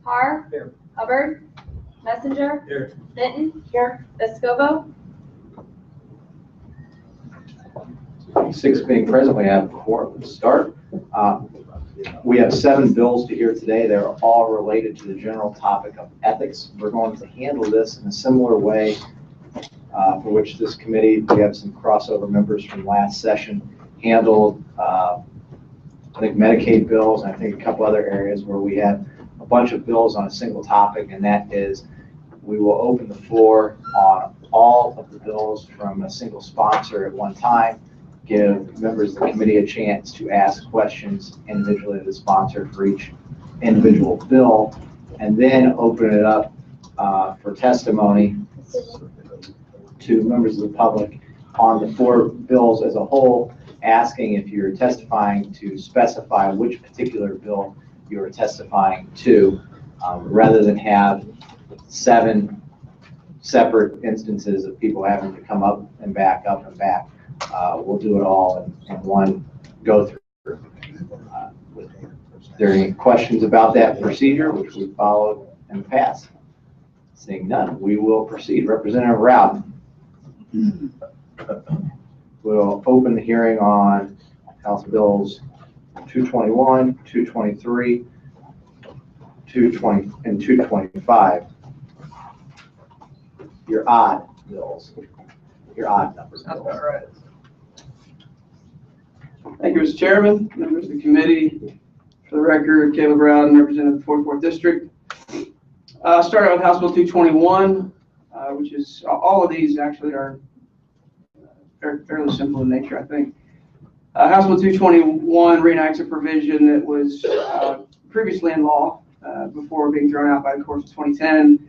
Carr. Here. Hubbard. Messenger. Here. Benton. Here. Vescovo. 6 being present, we have quorum to start. We have 7 bills to hear today. They're all related to the general topic of ethics. We're going to handle this in a similar way for which this committee, we have some crossover members from last session, handled, I think, Medicaid bills, and I think a couple other areas where we have a bunch of bills on a single topic, and that is we will open the floor on all of the bills from a single sponsor at one time, give members of the committee a chance to ask questions individually to the sponsor for each individual bill, and then open it up for testimony to members of the public on the 4 bills as a whole, asking if you're testifying to specify which particular bill you are testifying to, rather than have 7 separate instances of people having to come up and back, up and back. We'll do it all in one go through. Are there any questions about that procedure, which we followed in the past? Seeing none, we will proceed. Representative Rowden. We'll open the hearing on House Bills 221, 223, 220, and 225. Your odd bills. Your odd numbers. That's about right. Thank you, Mr. Chairman, members of the committee. For the record, Caleb Rowden, representing the 44th District. Start out with House Bill 221, which is, all of these actually are fairly simple in nature, I think. House Bill 221 reenacts a provision that was previously in law before being thrown out by the courts of 2010.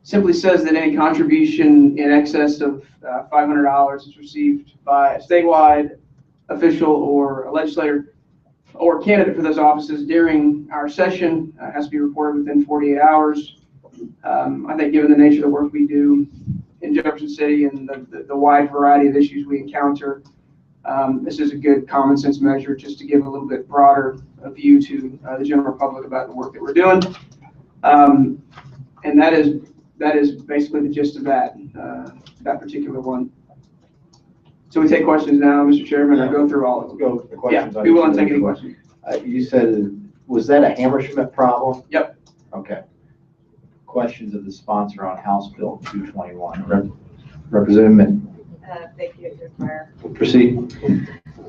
Simply says that any contribution in excess of $500 is received by a statewide official or a legislator or candidate for those offices during our session has to be reported within 48 hours. I think given the nature of the work we do in Jefferson City and the wide variety of issues we encounter, this is a good common sense measure just to give a little bit broader view to the general public about the work that we're doing. And that is basically the gist of that particular one. So we take questions now, Mr. Chairman, or go through all of them? Go with the questions. Yeah, we will take any questions. You said, was that a Hammersmith problem? Yep. Okay. Questions of the sponsor on House Bill 221. Representative Minton. Thank you, Mr. Mayor. Proceed.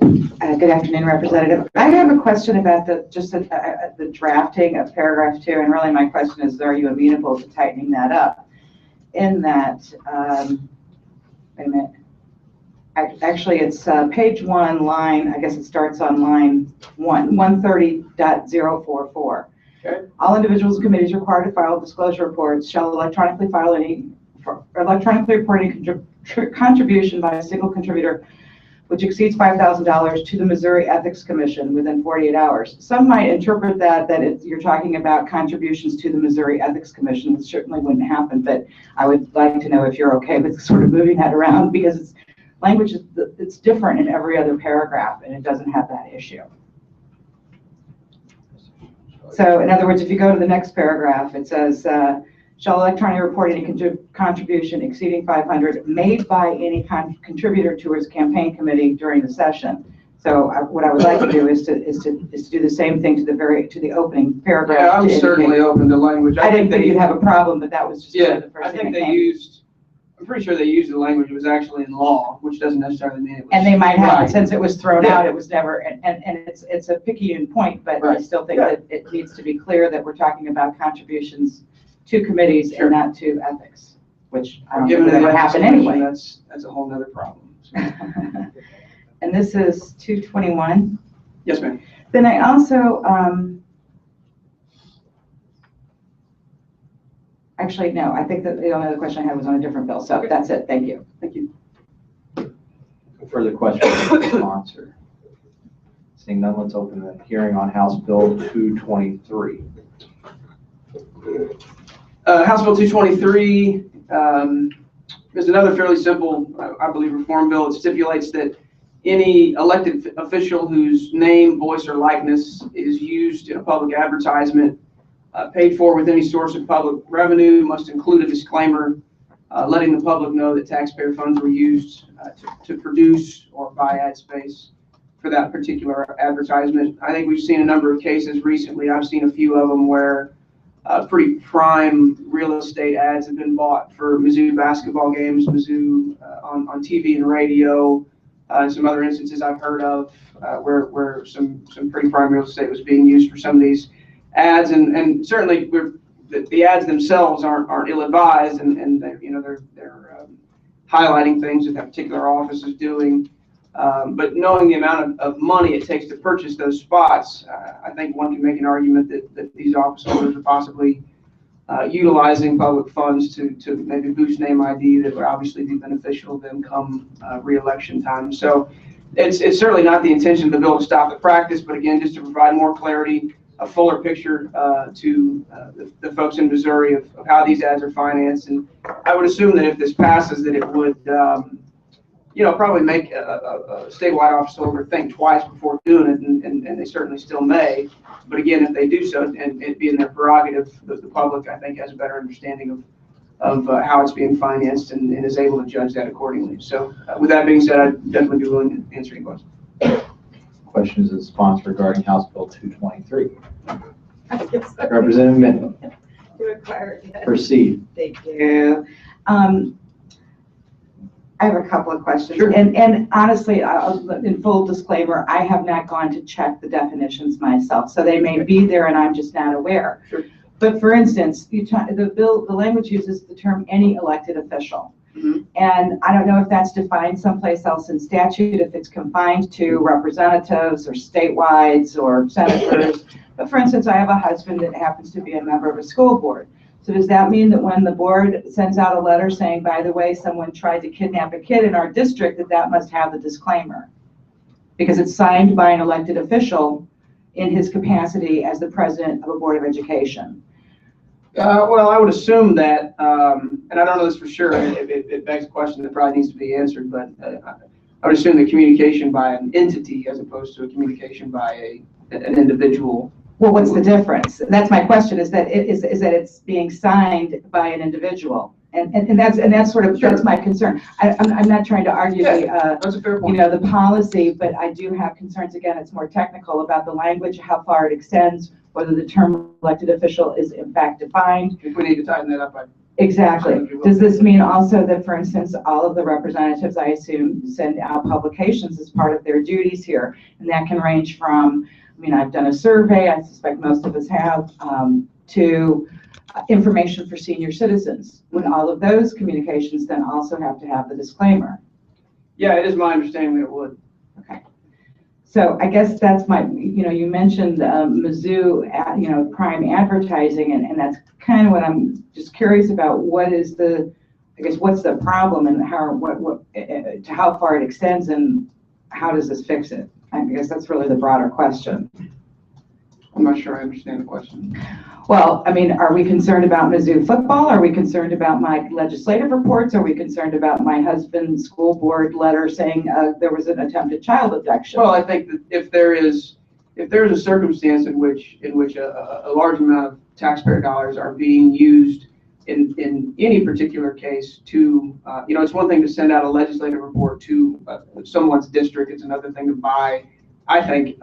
Good afternoon, Representative. I have a question about the drafting of paragraph 2, and really my question is, are you amenable to tightening that up? In that, wait a minute. Actually, it's page 1, line, I guess it starts on line 130.044. Okay. All individuals and committees required to file disclosure reports shall electronically report any contribution by a single contributor which exceeds $5,000 to the Missouri Ethics Commission within 48 hours. Some might interpret that you're talking about contributions to the Missouri Ethics Commission, which certainly wouldn't happen, but I would like to know if you're okay with sort of moving that around, because language it's different in every other paragraph and it doesn't have that issue. So in other words, if you go to the next paragraph, it says, shall electronically report any contribution exceeding $500 made by any contributor to his campaign committee during the session. So what I would like to do is to do the same thing to the opening paragraph. Yeah, I'm certainly open to language. I didn't think you'd have a problem, but that was just the first I thing think I'm pretty sure they used the language that was actually in law, which doesn't necessarily mean it was. And they might have, right. Since it was thrown out, it was never, and it's a picky point, but Right. I still think that it needs to be clear that we're talking about contributions to committees and not to ethics, which I don't think would ever happen anyway. That's a whole nother problem. So. And this is 221. Yes, ma'am. Then I also, actually, no, I think that the only other question I had was on a different bill. So that's it. Thank you. Thank you. Further questions from the sponsor? Seeing none, let's open the hearing on House Bill 223. House Bill 223 is another fairly simple, I believe, reform bill. It stipulates that any elected official whose name, voice, or likeness is used in a public advertisement paid for with any source of public revenue, must include a disclaimer letting the public know that taxpayer funds were used to produce or buy ad space for that particular advertisement. I think we've seen a number of cases recently. I've seen a few of them where pretty prime real estate ads have been bought for Mizzou basketball games, Mizzou on TV and radio, and some other instances I've heard of where some pretty prime real estate was being used for some of these ads, and certainly the ads themselves aren't ill-advised, and they're highlighting things that particular office is doing. But knowing the amount of money it takes to purchase those spots, I think one can make an argument that these office holders are possibly utilizing public funds to maybe boost name ID that would obviously be beneficial to them come re-election time. So it's certainly not the intention of the bill to stop the practice, but again, just to provide more clarity, a fuller picture to the folks in Missouri of how these ads are financed. And I would assume that if this passes, that it would probably make a statewide office holder think twice before doing it, and they certainly still may. But again, if they do so, and it being their prerogative, the public, I think, has a better understanding of how it's being financed and is able to judge that accordingly. So with that being said, I'd definitely be willing to answer any questions. Questions and response regarding House Bill 223. Representative Minden, proceed. Thank you. I have a couple of questions. Sure. And honestly, in full disclaimer, I have not gone to check the definitions myself. So they may be there and I'm just not aware. Sure. But for instance, the language uses the term any elected official. Mm-hmm. And I don't know if that's defined someplace else in statute, if it's confined to representatives or statewides or senators. But for instance, I have a husband that happens to be a member of a school board. So does that mean that when the board sends out a letter saying, by the way, someone tried to kidnap a kid in our district, that must have the disclaimer? Because it's signed by an elected official in his capacity as the president of a board of education. Well, I would assume that, and I don't know this for sure, it begs a question that probably needs to be answered, but I would assume the communication by an entity as opposed to a communication by an individual. Well, what's the difference? That's my question, is that it's being signed by an individual. And that's sort of, Sure. That's my concern. I'm not trying to argue That's a fair point. the policy, but I do have concerns, again, it's more technical about the language, how far it extends, whether the term elected official is in fact defined. If we need to tighten that up, Exactly. Does this mean also that, for instance, all of the representatives, I assume, send out publications as part of their duties here? And that can range from, I've done a survey, I suspect most of us have, to information for senior citizens. Would all of those communications then also have to have the disclaimer? Yeah, it is my understanding that it would. Okay. So I guess that's my, you mentioned Mizzou, prime advertising, and that's kind of what I'm just curious about. What's the problem and to how far it extends and how does this fix it? I guess that's really the broader question. I'm not sure I understand the question. Well, are we concerned about Mizzou football? Are we concerned about my legislative reports? Are we concerned about my husband's school board letter saying there was an attempted child abduction? Well, I think that if there is a circumstance in which a large amount of taxpayer dollars are being used in any particular case to, it's one thing to send out a legislative report to someone's district. It's another thing to buy, I think,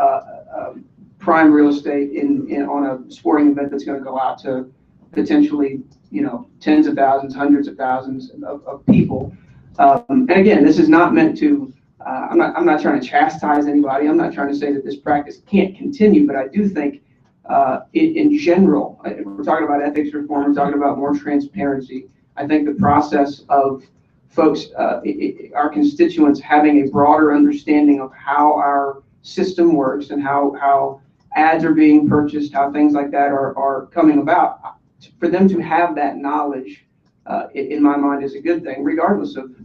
prime real estate on a sporting event that's going to go out to potentially, tens of thousands, hundreds of thousands of people. And again, this is not meant to, I'm not trying to chastise anybody. I'm not trying to say that this practice can't continue, but I do think in general, we're talking about ethics reform, we're talking about more transparency. I think the process of folks, our constituents having a broader understanding of how our system works and how ads are being purchased, how things like that are coming about, for them to have that knowledge, in my mind, is a good thing, regardless of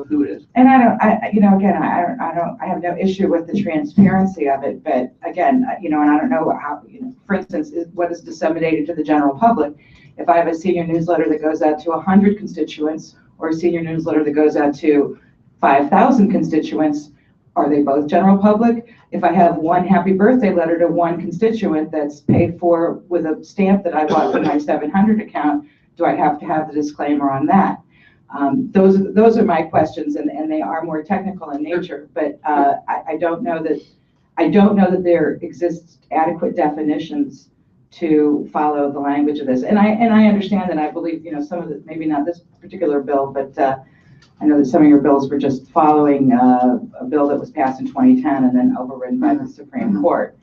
who it is. And I have no issue with the transparency of it, but again, and I don't know how, for instance, what is disseminated to the general public. If I have a senior newsletter that goes out to 100 constituents or a senior newsletter that goes out to 5,000 constituents, Are they both general public? If I have one happy birthday letter to one constituent that's paid for with a stamp that I bought from my 700 account, do I have to have the disclaimer on that? Those are my questions, and they are more technical in nature. But I don't know that there exists adequate definitions to follow the language of this. And I understand, and I believe, some of the, maybe not this particular bill, but I know that some of your bills were just following a bill that was passed in 2010 and then overridden by the Supreme Court.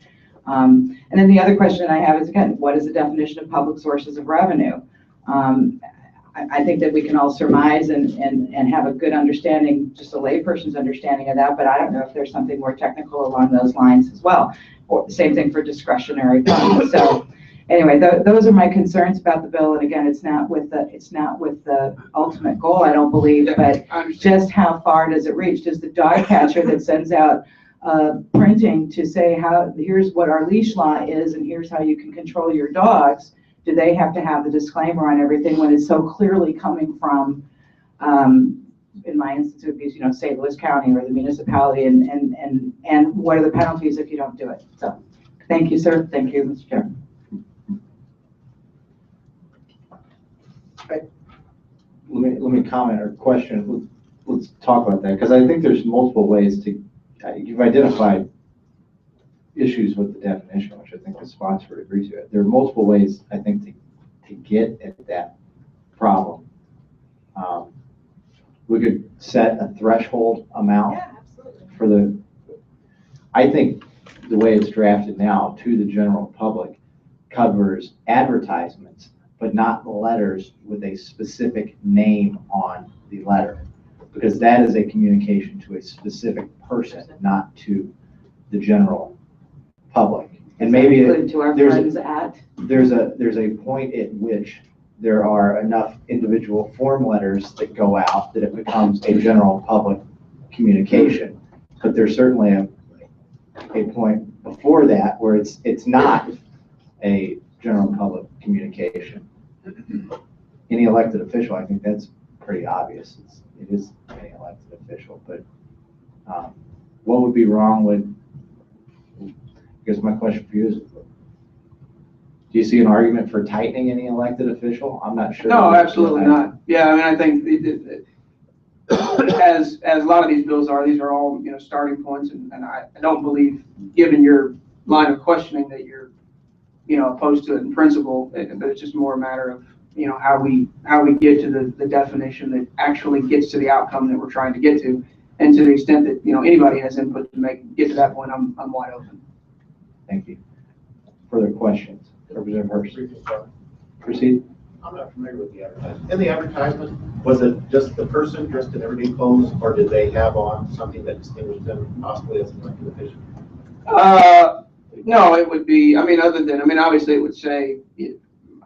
And then the other question I have is, again, what is the definition of public sources of revenue? I think that we can all surmise and have a good understanding, just a layperson's understanding of that, but I don't know if there's something more technical along those lines as well. Or the same thing for discretionary funds. So anyway, those are my concerns about the bill. And again, it's not with the ultimate goal, I don't believe, but just how far does it reach? Does the dog catcher that sends out printing to say here's what our leash law is and here's how you can control your dogs, do they have to have the disclaimer on everything when it's so clearly coming from, in my instance, it would be, St. Louis County or the municipality, and what are the penalties if you don't do it? So, thank you, sir. Thank you, Mr. Chair. Let me comment or question. Let's talk about that, because I think there's multiple ways to, you've identified issues with the definition, which I think the sponsor would agree to. There are multiple ways, I think, to get at that problem. We could set a threshold amount for the, I think the way it's drafted now to the general public covers advertisements, but not letters with a specific name on the letter, because that is a communication to a specific person, not to the general public. And maybe there's a point at which there are enough individual form letters that go out that it becomes a general public communication. But there's certainly a point before that where it's not a general public communication. Any elected official, I think that's pretty obvious. It is any elected official, but what would be wrong with, I guess my question for you is, do you see an argument for tightening any elected official? I'm not sure. No, absolutely not. Yeah, I mean, I think as a lot of these bills are, these are all, starting points, and I don't believe, given your line of questioning, that you're, opposed to it in principle, but it's just more a matter of, how we get to the definition that actually gets to the outcome that we're trying to get to. And to the extent that, anybody has input to get to that point, I'm wide open. Thank you. Further questions? Representative Hurst. Proceed. I'm not familiar with the advertisement. In the advertisement, was it just the person dressed in everyday clothes, or did they have on something that distinguished them possibly as an elected official? No, it would be, obviously it would say,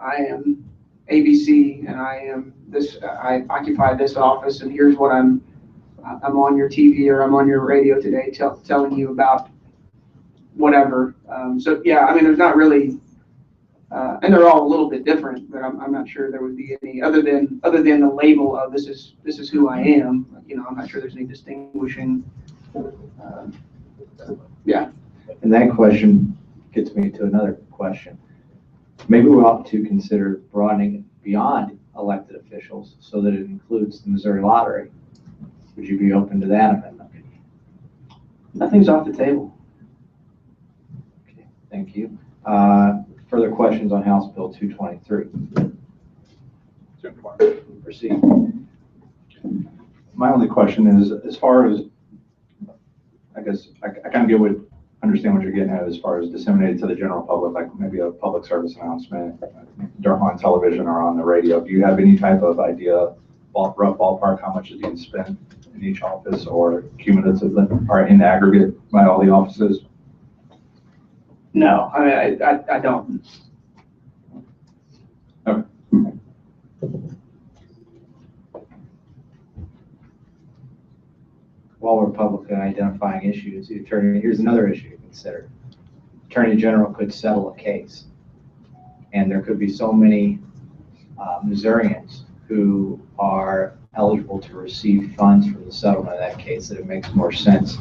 I am ABC and I am this, I occupy this office, and here's what I'm on your TV or I'm on your radio today telling you about whatever. So yeah, there's not really, and they're all a little bit different, but I'm not sure there would be any other than the label of this is who I am. I'm not sure there's any distinguishing. Yeah. And that question gets me to another question. Maybe we ought to consider broadening it beyond elected officials so that it includes the Missouri Lottery. Would you be open to that amendment? Nothing's off the table. Okay, thank you. Further questions on House Bill 223? Proceed. My only question is, as far as, I guess, I kind of understand what you're getting at as far as disseminated to the general public, like maybe a public service announcement on television or on the radio. Do you have any type of idea, rough ballpark, how much is being spent in each office or cumulatively or in aggregate by all the offices? No, I don't. Okay. While we're publicly identifying issues, the attorney, here's another issue to consider. Attorney General could settle a case, and there could be so many Missourians who are eligible to receive funds from the settlement in that case, that it makes more sense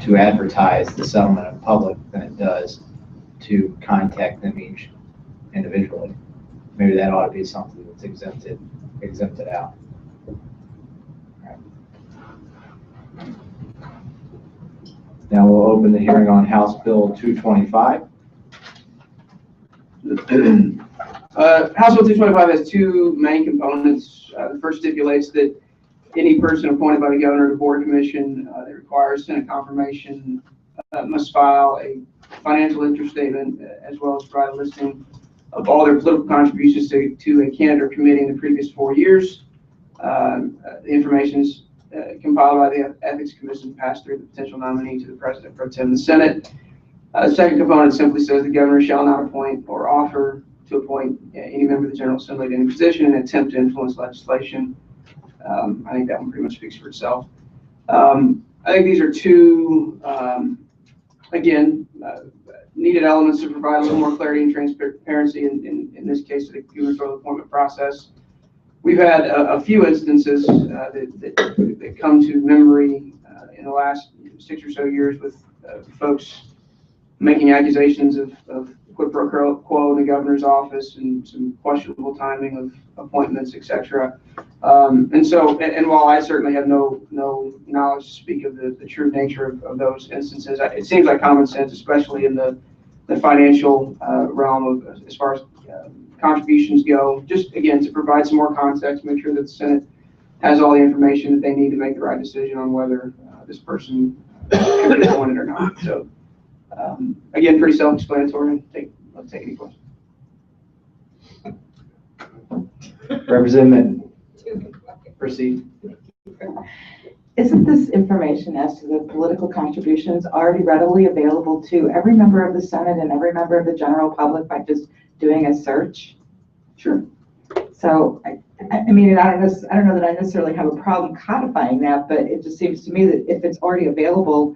to advertise the settlement in public than it does to contact them each individually. Maybe that ought to be something that's exempted out. Now we'll open the hearing on House Bill 225. House Bill 225 has two main components. The first stipulates that any person appointed by the governor to board or commission that requires Senate confirmation must file a financial interest statement as well as provide a listing of all their political contributions to a candidate or committee in the previous 4 years. The information is compiled by the Ethics Commission, passed through the potential nominee to the President Pro Tem of the Senate. The second component simply says the governor shall not appoint or offer to appoint any member of the General Assembly to any position and attempt to influence legislation. I think that one pretty much speaks for itself. I think these are two, again, needed elements to provide a little more clarity and transparency in this case to the gubernatorial appointment process. We've had a few instances that come to memory in the last 6 or so years with folks making accusations of quid pro quo in the governor's office and some questionable timing of appointments, etc. And while I certainly have no knowledge to speak of the true nature of those instances, it seems like common sense, especially in the financial realm of as far as contributions go, just again to provide some more context, make sure that the Senate has all the information that they need to make the right decision on whether this person can be appointed or not. So again, pretty self-explanatory. Let's take any questions. Representative, proceed. Isn't this information as to the political contributions already readily available to every member of the Senate and every member of the general public by just doing a search? Sure. So, I mean, I don't know that I necessarily have a problem codifying that, but it just seems to me that if it's already available,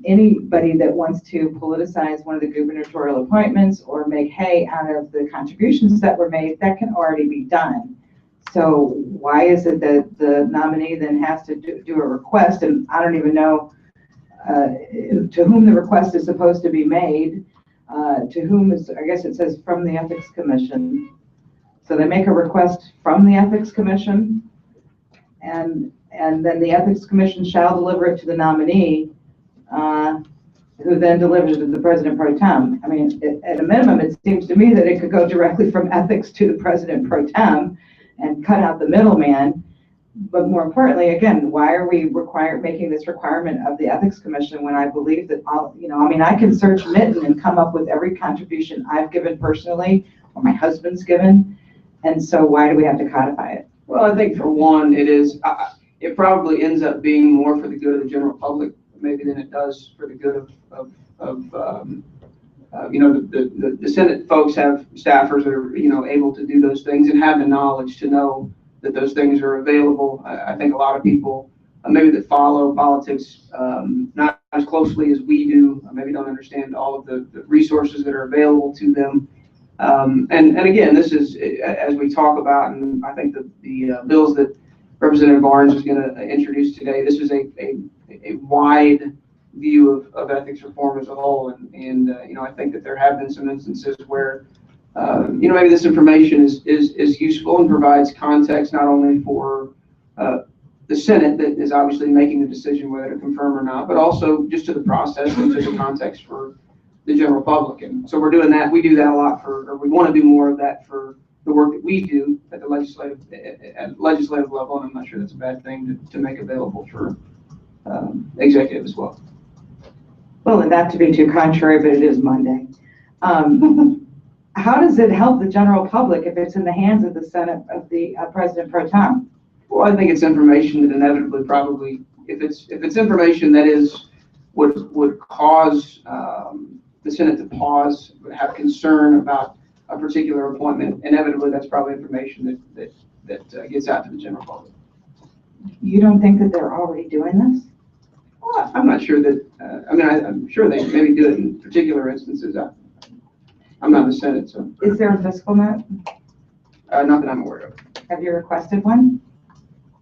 anybody that wants to politicize one of the gubernatorial appointments or make hay out of the contributions that were made, that can already be done. So why is it that the nominee then has to do a request? And I don't even know to whom the request is supposed to be made, to whom is, I guess it says from the Ethics Commission. So they make a request from the Ethics Commission, and then the Ethics Commission shall deliver it to the nominee, who then delivers it to the President Pro Tem. I mean, at a minimum, it seems to me that it could go directly from ethics to the President Pro Tem and cut out the middleman. But more importantly, again, why are we making this requirement of the Ethics Commission when I believe that I can search Mitten and come up with every contribution I've given personally or my husband's given. And so why do we have to codify it? Well, I think for one, it probably ends up being more for the good of the general public maybe than it does for the good of the Senate folks have staffers that are, able to do those things and have the knowledge to know that those things are available. I think a lot of people maybe that follow politics not as closely as we do, maybe don't understand all of the resources that are available to them. And again, this is, as we talk about, and I think the bills that Representative Barnes is going to introduce today, this is a wide view of ethics reform as a whole. And I think that there have been some instances where, maybe this information is useful and provides context not only for the Senate that is obviously making the decision whether to confirm or not, but also just to the process and to the context for the general public. And so we're doing that. We do that a lot or we want to do more of that for the work that we do at the legislative level. And I'm not sure that's a bad thing to make available for executive as well. Well, and not to be too contrary, but it is Monday. How does it help the general public if it's in the hands of the Senate of the President Pro Tem? Well, I think it's information that inevitably probably, if it's information that would cause the Senate to pause, have concern about a particular appointment, inevitably that's probably information that gets out to the general public. You don't think that they're already doing this? Well, I'm not sure that, I'm sure they maybe do it in particular instances. I'm not in the Senate, so. Is there a fiscal note? Not that I'm aware of. Have you requested one?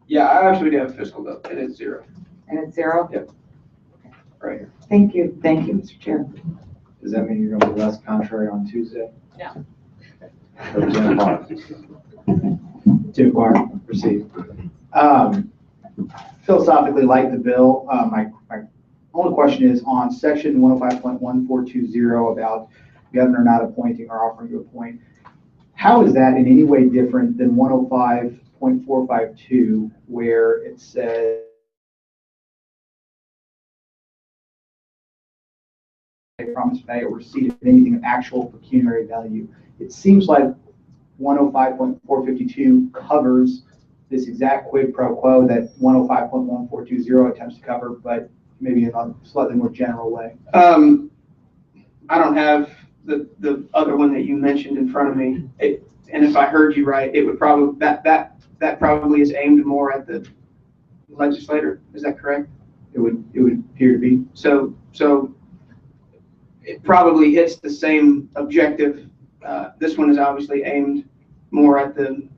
Yeah, I actually do have a fiscal note, and it's zero, And it's zero? right here. Thank you, Mr. Chair. Does that mean you're going to be less contrary on Tuesday? No. Representative Barr. To Barr, proceed. Philosophically, like the bill, my only question is on section 105.1420 about governor not appointing or offering to appoint. How is that in any way different than 105.452 where it says they promise to pay or receive anything of actual pecuniary value? It seems like 105.452 covers this exact quid pro quo that 105.1420 attempts to cover, but maybe in a slightly more general way. I don't have the other one that you mentioned in front of me. And if I heard you right, it would probably, that probably is aimed more at the legislator. Is that correct? It would appear to be. So it probably hits the same objective. This one is obviously aimed more at the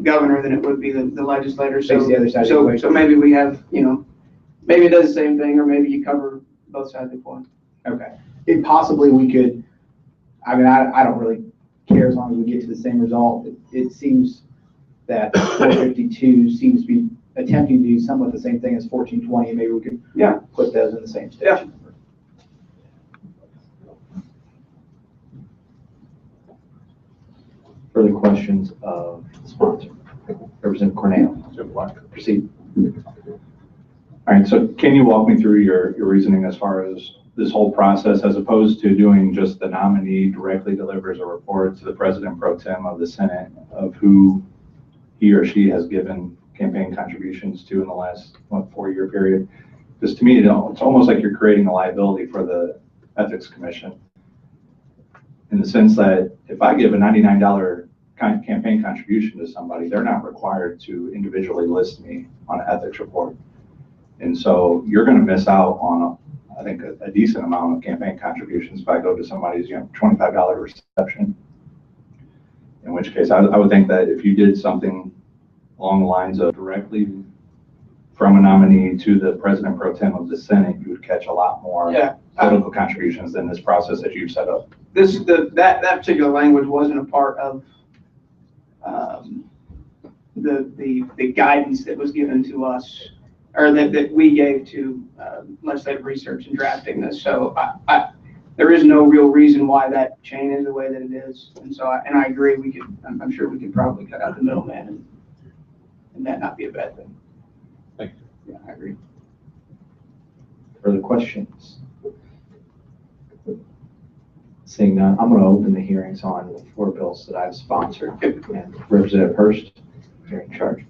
governor than it would be the legislator. So Takes the other side of the equation. so maybe we have, maybe it does the same thing, or maybe you cover both sides of the coin. Okay. It possibly we could, I mean, I don't really care as long as we get to the same result. It seems that 452 seems to be attempting to do somewhat the same thing as 1420. Maybe we could put those in the same stage. Yeah. Further questions of the sponsor? Representative Cornell. Proceed. All right, so can you walk me through your reasoning as far as this whole process, as opposed to doing just the nominee directly delivers a report to the President Pro Tem of the Senate of who he or she has given campaign contributions to in the last 4-year period? Because to me, it's almost like you're creating a liability for the Ethics Commission, in the sense that if I give a $99 campaign contribution to somebody, they're not required to individually list me on an ethics report. And so you're going to miss out on, I think, a decent amount of campaign contributions if I go to somebody's $25 reception. In which case, I would think that if you did something along the lines of directly from a nominee to the President Pro Tem of the Senate, you would catch a lot more political contributions than this process that you've set up. That particular language wasn't a part of the guidance that was given to us, or that we gave to legislative research in drafting this. So there is no real reason why that chain is the way that it is. And so, I agree, I'm sure we could probably cut out the middleman and that not be a bad thing. Thank you. Yeah, I agree. Further questions? Seeing none, I'm going to open the hearings on the 4 bills that I've sponsored. And Representative Hurst, you're in charge.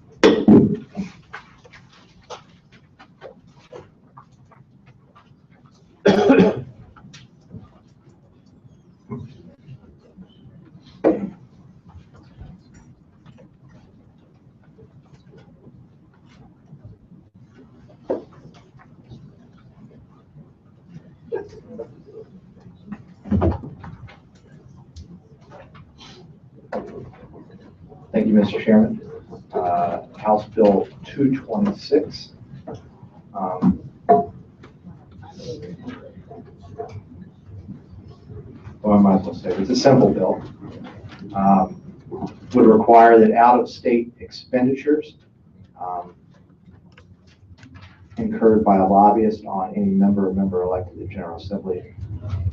Thank you, Mr. Chairman. House Bill 226. Well, I might as well say it's a simple bill. Would require that out-of-state expenditures incurred by a lobbyist on any member or member elected to the General Assembly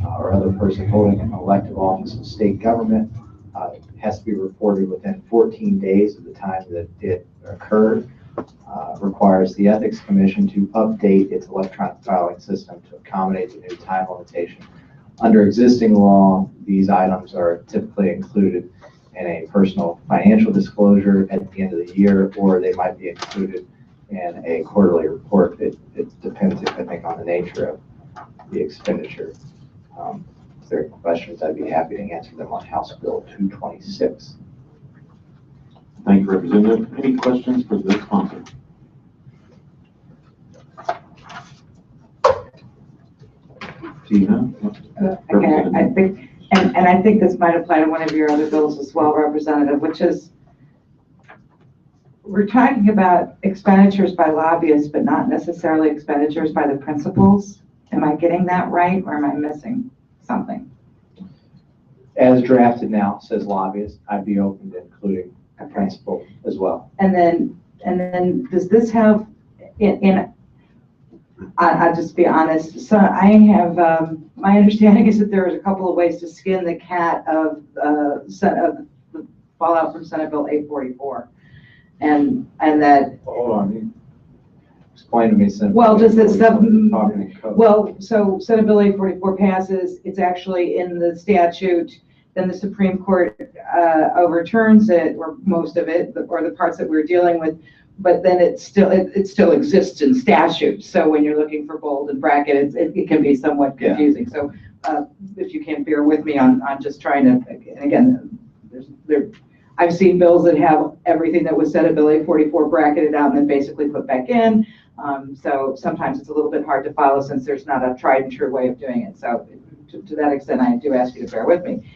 or other person holding an elective office in state government has to be reported within 14 days of the time that it occurred. Requires the Ethics Commission to update its electronic filing system to accommodate the new time limitation. Under existing law, these items are typically included in a personal financial disclosure at the end of the year, or they might be included in a quarterly report. It depends, I think, on the nature of the expenditure. If there are questions, I'd be happy to answer them on House Bill 226. Thank you, Representative. Any questions for the sponsor? Tina? Okay, I think, and I think this might apply to one of your other bills as well, Representative, which is we're talking about expenditures by lobbyists, but not necessarily expenditures by the principals. Am I getting that right, or am I missing something? As drafted now, says lobbyist, I'd be open to including a principal as well. And then does this have, I'll just be honest, so I have, my understanding is that there's a couple of ways to skin the cat of the fallout from Senate Bill 844. And that, Hold on, explain to me something. well, just that stuff, Talking in code. well, so Senate Bill 844 passes, it's actually in the statute, then the Supreme Court overturns it, or most of it, or the parts that we're dealing with, but then it still exists in statute. So when you're looking for bold and bracket, it can be somewhat confusing. So if you can bear with me on just trying to, and again, I've seen bills that have everything that was said in Bill 844 bracketed out and then basically put back in. So sometimes it's a little bit hard to follow since there's not a tried and true way of doing it. So to that extent, I do ask you to bear with me.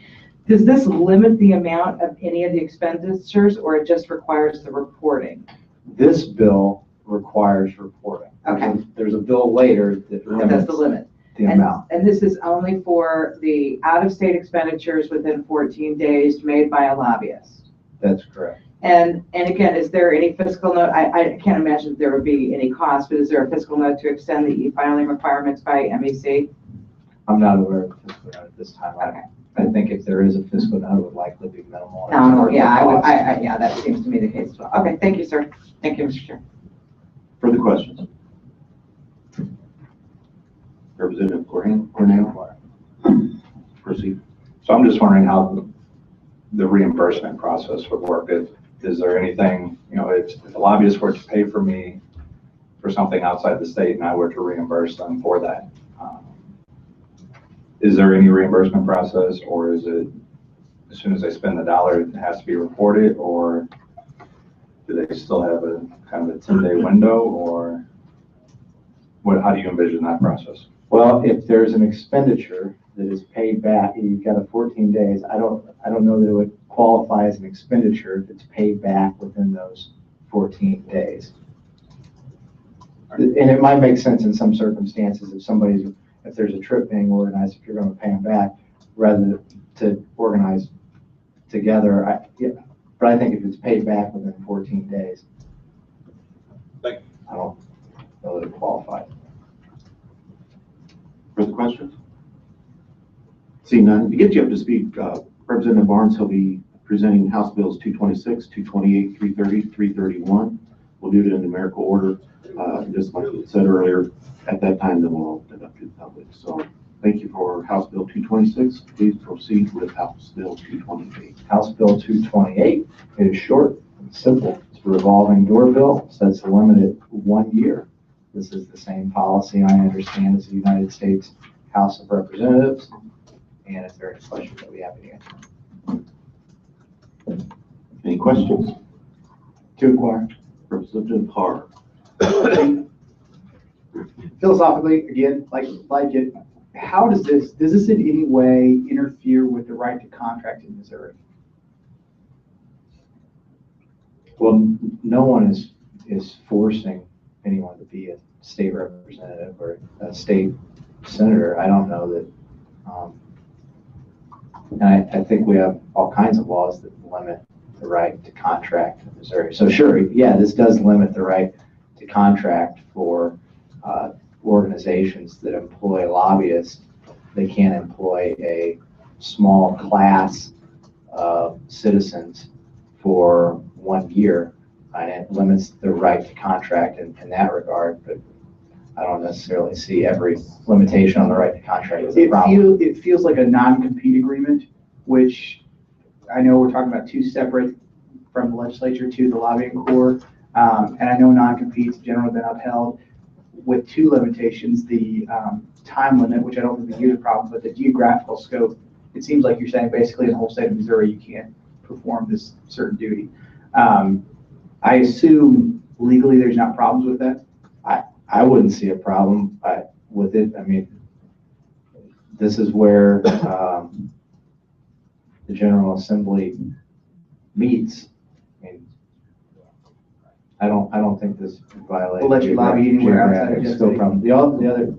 Does this limit the amount of any of the expenditures, or it just requires the reporting? This bill requires reporting. Okay. There's a bill later that That's limits the limit. the amount. And this is only for the out-of-state expenditures within 14 days made by a lobbyist. That's correct. And again, is there any fiscal note? I can't imagine there would be any cost, but is there a fiscal note to extend the e-filing requirements by MEC? I'm not aware of a fiscal note at this time. Okay. I think if there is a fiscal note, it would likely be minimal. No, yeah, yeah, that seems to me the case as well. Okay, thank you, sir. Thank you, Mr. Chair. Further questions? Representative Cornell, proceed. So I'm just wondering how the reimbursement process would work. Is there anything, if the lobbyist were to pay for me for something outside the state and I were to reimburse them for that, is there any reimbursement process, or is it as soon as they spend the dollar, it has to be reported, or do they still have a kind of a 10-day window, or how do you envision that process? Well, if there's an expenditure that is paid back, you've got a 14 days. I don't know that it would qualify as an expenditure if it's paid back within those 14 days. And it might make sense in some circumstances if there's a trip being organized, if you're going to pay them back rather than to organize together. But I think if it's paid back within 14 days, Thank you. I don't know that it qualifies. Further questions? Seeing none, to get you up to speed, Representative Barnes, he'll be presenting House Bills 226, 228, 330, 331. We'll do it in numerical order, just like we said earlier. At that time, then we'll open it up to the public. So thank you for House Bill 226. Please proceed with House Bill 228. House Bill 228 is short and simple. It's a revolving door bill, sets the limit at 1 year. This is the same policy I understand as the United States House of Representatives. And if there are any questions, I'll be happy to answer. Any questions? To acquire. Representative Har. Philosophically, again, like it, how does this in any way interfere with the right to contract in Missouri? Well, no one is forcing anyone to be a state representative or a state senator. I don't know that. And I think we have all kinds of laws that limit the right to contract in Missouri. So sure, yeah, this does limit the right to contract for organizations that employ lobbyists. They can't employ a small class of citizens for 1 year, and it limits the right to contract in that regard. But I don't necessarily see every limitation on the right to contract as a problem. It feels like a non-compete agreement, which I know we're talking about two separate from the legislature to the lobbying corps. And I know non-competes generally been upheld with two limitations, the time limit, which I don't think is a huge problem, but the geographical scope. It seems like you're saying basically in the whole state of Missouri, you can't perform this certain duty. I assume legally there's not problems with that. I wouldn't see a problem with it. I mean, this is where the General Assembly meets. I mean, I don't think this violates. We'll let you lobby anywhere outside of geographic Jeff scope City. problem. The other,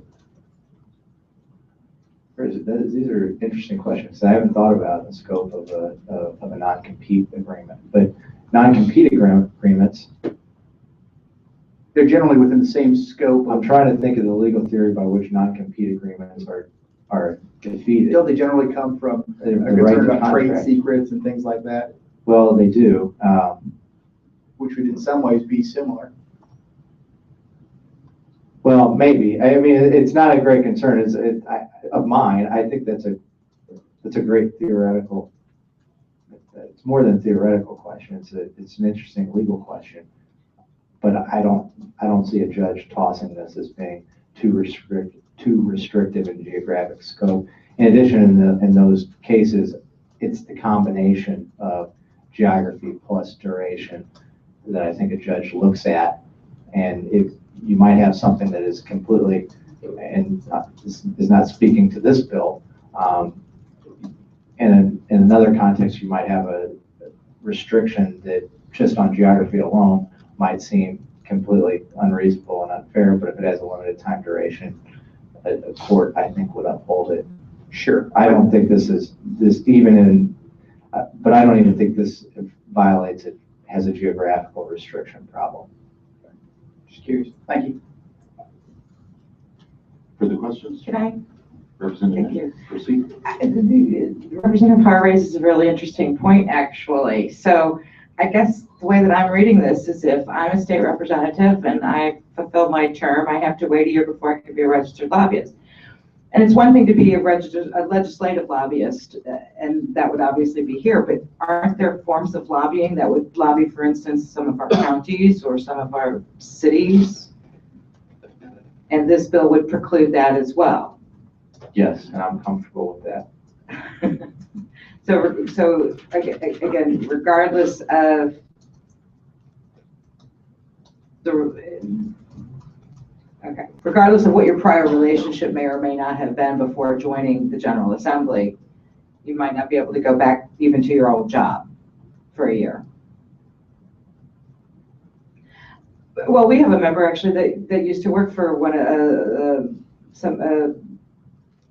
these are interesting questions. I haven't thought about the scope of a non-compete agreement, but non-compete agreements, They're generally within the same scope. I'm trying to think of the legal theory by which non-compete agreements are defeated. Don't they generally come from The a right concern to about trade contract. secrets and things like that, Well, they do. which would in some ways be similar. Well, maybe. I mean, it's not a great concern. Of mine. I think that's a great theoretical. It's more than a theoretical question. It's an interesting legal question. But I don't see a judge tossing this as being too restrictive in geographic scope. In addition, in those cases, it's the combination of geography plus duration that I think a judge looks at. And if you might have something that is completely, and this is not speaking to this bill, in another context, you might have a restriction that just on geography alone might seem completely unreasonable and unfair, but if it has a limited time duration, a court, I think, would uphold it. Sure. I don't think this even in, but I don't even think this violates it, has a geographical restriction problem. Just curious. Thank you. Further questions? Can I? Representative, Thank you. proceed. Representative Carr raises a really interesting point, actually. So I guess the way that I'm reading this is if I'm a state representative and I fulfill my term, I have to wait a year before I can be a registered lobbyist. And it's one thing to be a legislative lobbyist, and that would obviously be here, but aren't there forms of lobbying that would lobby, for instance, some of our counties or some of our cities? And this bill would preclude that as well. Yes, and I'm comfortable with that. So again, regardless of regardless of what your prior relationship may or may not have been before joining the General Assembly, you might not be able to go back even to your old job for a year. Well, we have a member actually that used to work for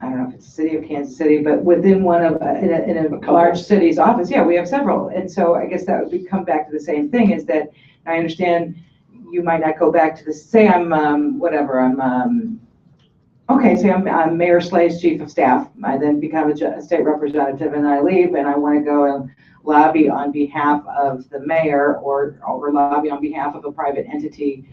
I don't know if it's the city of Kansas City, but within one of, in a large city's office. Yeah, we have several. And so I guess that would come back to the same thing, is that I understand you might not go back to the, say I'm, say I'm Mayor Slay's chief of staff. I then become a state representative and I leave and I want to go and lobby on behalf of the mayor or lobby on behalf of a private entity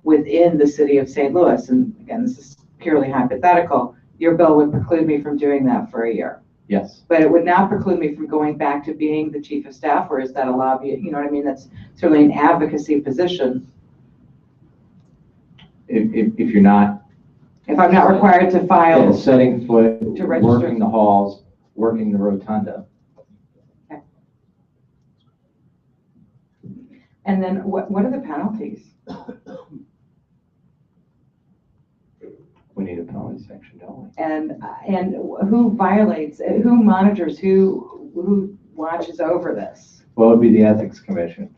within the city of St. Louis. And again, this is purely hypothetical. Your bill would preclude me from doing that for a year. Yes. But it would not preclude me from going back to being the chief of staff, or is that a lobby? You know what I mean? That's certainly an advocacy position. If you're not. If I'm not required to file. Yeah, setting foot, To register. working the halls, working the rotunda. Okay. And then what are the penalties? We need a penalty section, don't we? And who violates, who monitors, who watches over this? Well, it would be the Ethics Commission.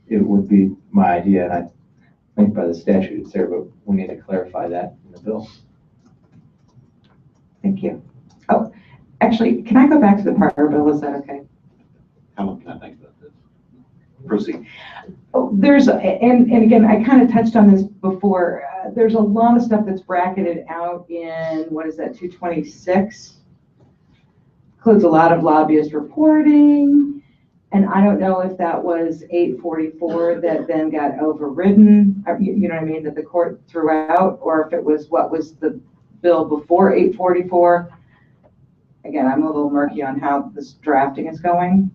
It would be my idea, and I think by the statute it's there, but we need to clarify that in the bill. Thank you. Oh, actually, can I go back to the prior bill? Is that okay? How long can I think about this? Proceed. Oh, and again, I kind of touched on this before. There's a lot of stuff that's bracketed out in, what is that, 226? Includes a lot of lobbyist reporting. And I don't know if that was 844 that then got overridden, you know what I mean, that the court threw out, or if it was what was the bill before 844. Again, I'm a little murky on how this drafting is going.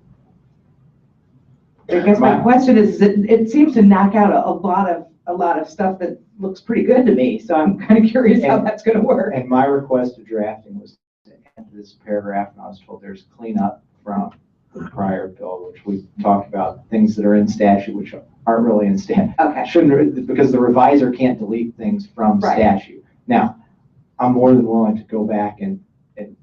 I guess my question is, it seems to knock out a lot of stuff that looks pretty good to me. So I'm kind of curious how that's going to work. And my request of drafting was to add this paragraph, and I was told there's cleanup from the prior bill, which we talked about things that are in statute, which aren't really in statute. Okay. Shouldn't, because the reviser can't delete things from statute. Now, I'm more than willing to go back and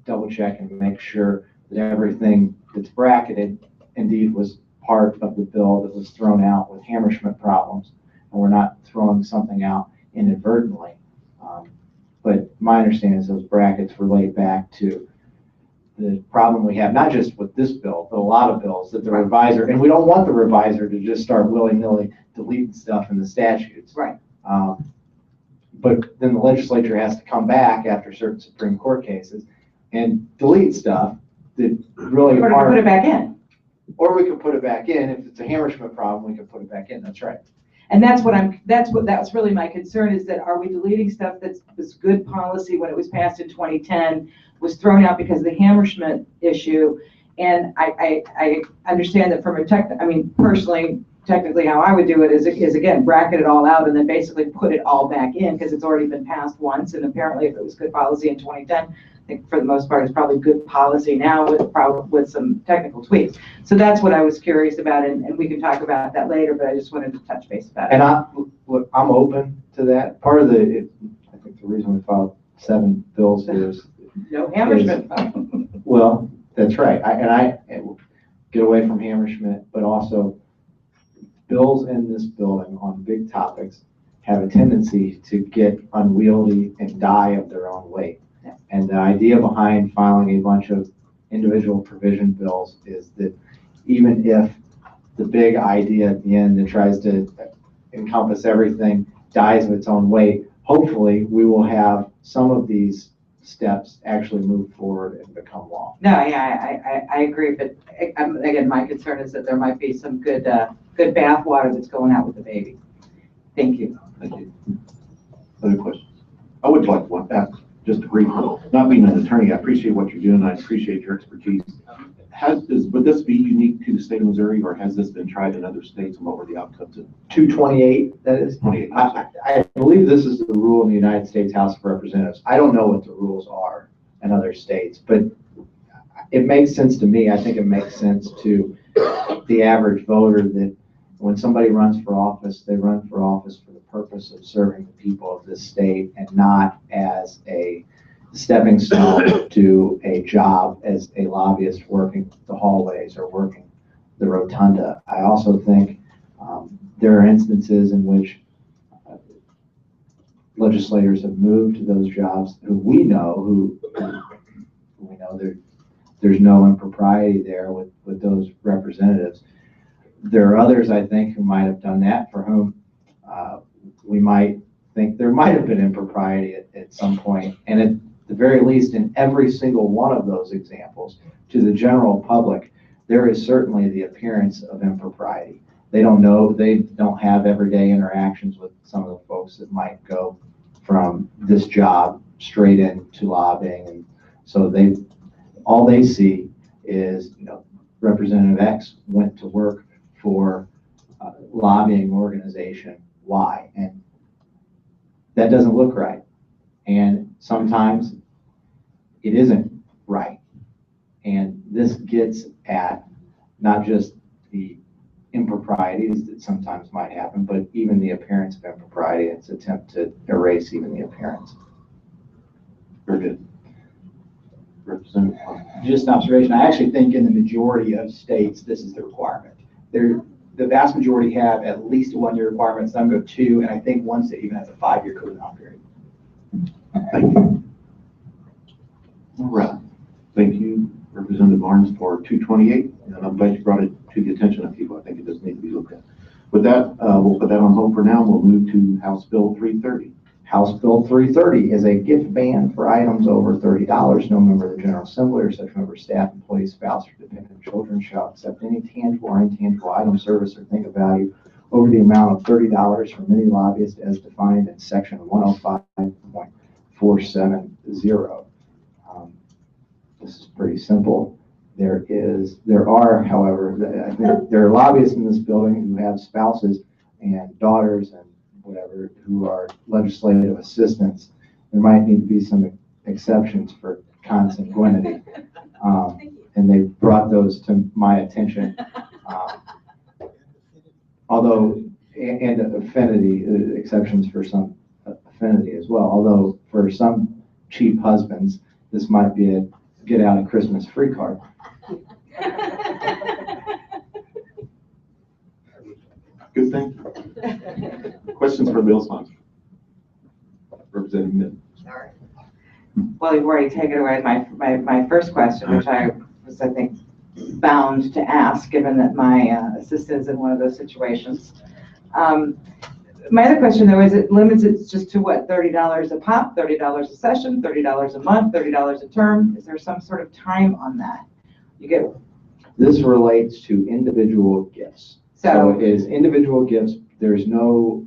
double check and make sure that everything that's bracketed indeed was part of the bill that was thrown out with Hammerschmidt problems, and we're not throwing something out inadvertently. But my understanding is those brackets relate back to the problem we have, not just with this bill, but a lot of bills that the reviser, and we don't want the reviser to just start willy-nilly deleting stuff in the statutes. Right. But then the legislature has to come back after certain Supreme Court cases and delete stuff that really Or to aren't. put it back in. Or we could put it back in. If it's a Hammerschmidt problem, we could put it back in. That's right. And that's really my concern, is that are we deleting stuff that was good policy when it was passed in 2010, was thrown out because of the Hammerschmidt issue? And I understand that from personally, technically how I would do it is again, bracket it all out and then basically put it all back in because it's already been passed once. And apparently if it was good policy in 2010, I think for the most part, it's probably good policy now with some technical tweaks. So that's what I was curious about, and we can talk about that later, but I just wanted to touch base about it. And I'm open to that. Part of I think the reason we filed 7 bills here is, No Hammerschmidt. well, that's right. I get away from Hammerschmidt, but also bills in this building on big topics have a tendency to get unwieldy and die of their own weight. And the idea behind filing a bunch of individual provision bills is that even if the big idea at the end that tries to encompass everything dies of its own weight, hopefully we will have some of these steps actually move forward and become law. No, yeah, I agree, but again, my concern is that there might be some good bath water that's going out with the baby. Thank you. Thank you. Other questions? I would like to ask just a brief, not being an attorney, I appreciate what you're doing. I appreciate your expertise. Would this be unique to the state of Missouri, or has this been tried in other states, and what were the outcomes of 228, that is. 28? I believe this is the rule in the United States House of Representatives. I don't know what the rules are in other states, but it makes sense to me. I think it makes sense to the average voter that when somebody runs for office, they run for office for the purpose of serving the people of this state and not as a stepping stone to a job as a lobbyist working the hallways or working the rotunda. I also think there are instances in which legislators have moved to those jobs who we know there's no impropriety there with those representatives. There are others, I think, who might have done that, for whom we might think there might have been impropriety at some point. And at the very least, in every single one of those examples, to the general public, there is certainly the appearance of impropriety. They don't know, they don't have everyday interactions with some of the folks that might go from this job straight into lobbying. And so all they see is, Representative X went to work for a lobbying organization Y, and that doesn't look right. And sometimes it isn't right. And this gets at not just the improprieties that sometimes might happen, but even the appearance of impropriety. It's an attempt to erase even the appearance. Very good. Representative. Just an observation, I actually think in the majority of states, this is the requirement. The vast majority have at least a 1-year requirement, some go 2, and I think one state even has a 5-year cooling off period. Thank you. All right. Thank you, Representative Barnes, for 228. And I'm glad you brought it to the attention of people. I think it does need to be looked at. With that, we'll put that on hold for now. We'll move to House Bill 330. House Bill 330 is a gift ban for items over $30. No member of the General Assembly or such member, staff, employee, spouse, or dependent children shall accept any tangible or intangible item, service, or thing of value over the amount of $30 from any lobbyist as defined in section 105.470. This is pretty simple. There are, however, I think there are lobbyists in this building who have spouses and daughters and whatever who are legislative assistants. There might need to be some exceptions for consanguinity, and they brought those to my attention. Although, and affinity, exceptions for some affinity as well. Although for some cheap husbands, this might be a get out of Christmas free card. anything? Questions for the bill sponsor? Representative Mitt. Sorry. Well, you've already taken away my first question, which I was, I think, bound to ask, given that my assistant is in one of those situations. My other question, though, is it limits it just to what, $30 a pop, $30 a session, $30 a month, $30 a term? Is there some sort of time on that? You get, This relates to individual gifts. So so, it is individual gifts. There's no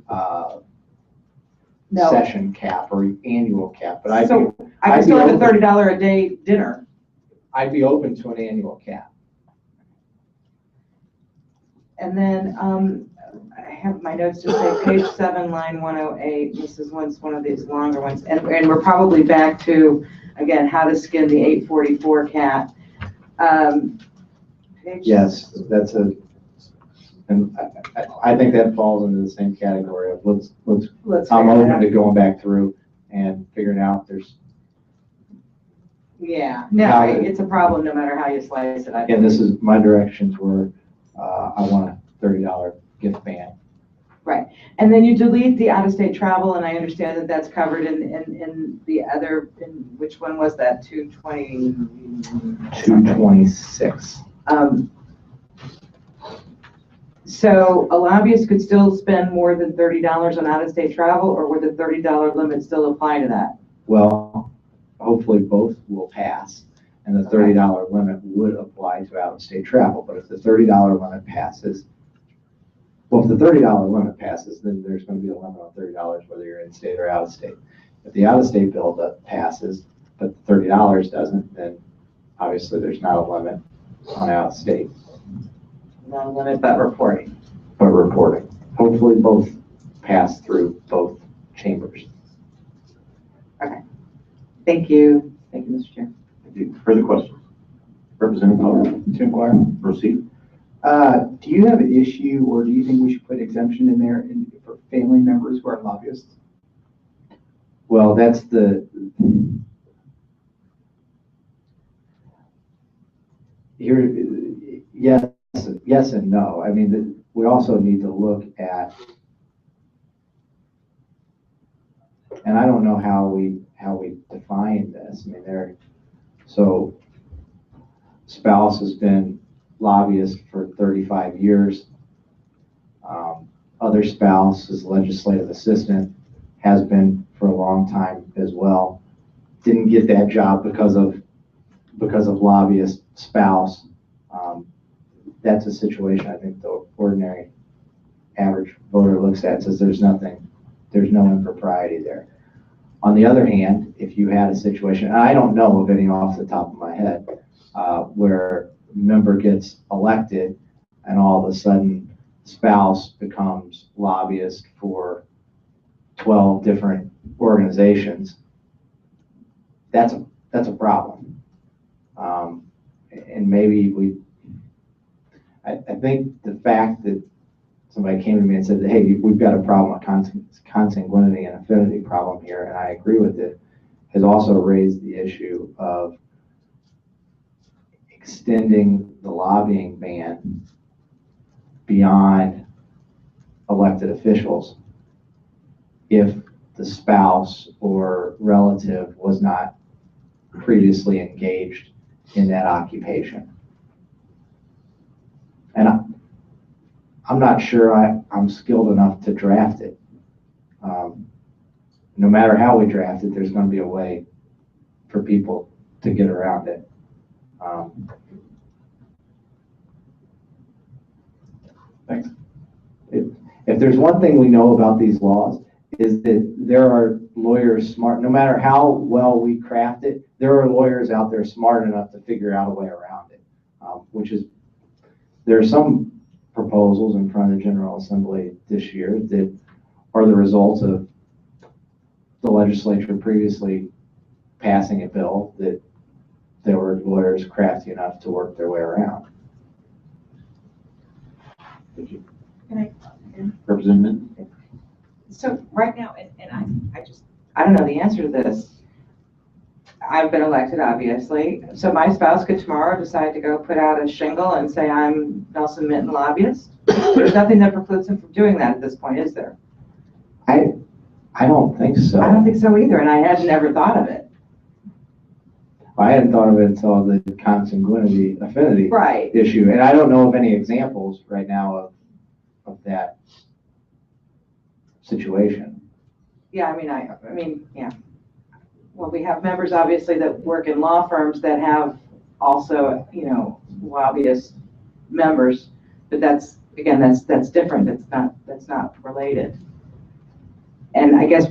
no. session cap or annual cap, but I'd So be, I can I'd still be have a open- $30 a day dinner. I'd be open to an annual cap. And then I have my notes to say page 7, line 108. This is one of these longer ones. And we're probably back to, again, how to skin the 844 cat. Page- Yes, that's and I think that falls into the same category of let's I'm figure it open out. to going back through and figuring out there's, Yeah, no, How- it's a problem no matter how you slice it. I and this is my directions were, I want a $30 gift ban. And then you delete the out-of-state travel, and I understand that that's covered in the other, in which one was that, 220? 226. So a lobbyist could still spend more than $30 on out-of-state travel, or would the $30 limit still apply to that? Well, hopefully both will pass, and the $30 limit would apply to out-of-state travel. But if the $30 limit passes, well, if the $30 limit passes, then there's going to be a limit on $30 whether you're in state or out of state. If the out-of-state bill passes, but the $30 doesn't, then obviously there's not a limit on out-of-state, No limit, but reporting. but reporting. Hopefully both pass through both chambers. Thank you. Thank you, Mr. Chair. Thank you. Further questions? Representative Poe, Tim Clark. proceed. Do you have an issue, or do you think we should put exemption in there for family members who are lobbyists? Well, that's the, here, yes and no. I mean, we also need to look at, and I don't know how we define this. I mean, so spouse has been lobbyist for 35 years. Other spouse is legislative assistant, has been for a long time as well. Didn't get that job because of lobbyist spouse. That's a situation I think the ordinary average voter looks at and says there's no impropriety there. On the other hand, if you had a situation, and I don't know of any off the top of my head, where a member gets elected and all of a sudden spouse becomes lobbyist for 12 different organizations, that's a problem. And maybe I think the fact that somebody came to me and said, hey, we've got a problem, a consanguinity and affinity problem here, and I agree with it, has also raised the issue of extending the lobbying ban beyond elected officials if the spouse or relative was not previously engaged in that occupation. And I'm not sure I'm skilled enough to draft it. No matter how we draft it, there's going to be a way for people to get around it. Thanks. If there's one thing we know about these laws, is that there are lawyers smart, no matter how well we craft it, there are lawyers out there smart enough to figure out a way around it, there are some proposals in front of the General Assembly this year that are the result of the legislature previously passing a bill that there were lawyers crafty enough to work their way around. Thank you. Can I- Representative Mitt. So right now, and I don't know the answer to this. I've been elected, obviously. So my spouse could tomorrow decide to go put out a shingle and say, I'm Nelson Minton lobbyist. There's nothing that precludes him from doing that at this point, is there? I don't think so. I don't think so either, and I had never thought of it. I hadn't thought of it until the consanguinity affinity Right. issue, and I don't know of any examples right now of that situation. Yeah, I mean, yeah. Well, we have members, obviously, that work in law firms that have also, lobbyist members, but that's, again, that's different. That's not related. And I guess,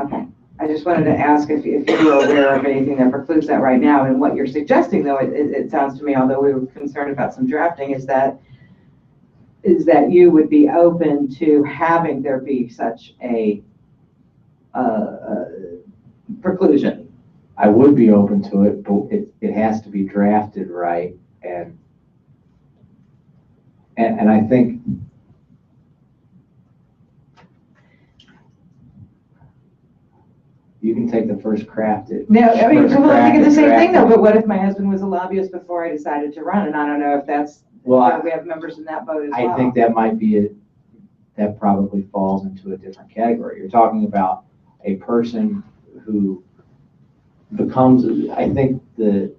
okay, I just wanted to ask if you were aware of anything that precludes that right now. And what you're suggesting, though, it sounds to me, although we were concerned about some drafting, is that you would be open to having there be such a preclusion. I would be open to it, but it has to be drafted right, and I think you can take the first craft at. No, I mean, first well, I'm thinking the same thing, though, drafting. but what if my husband was a lobbyist before I decided to run? And I don't know if that's, Well, we have members in that boat as well. I think that might be that probably falls into a different category. You're talking about a person who becomes, I think the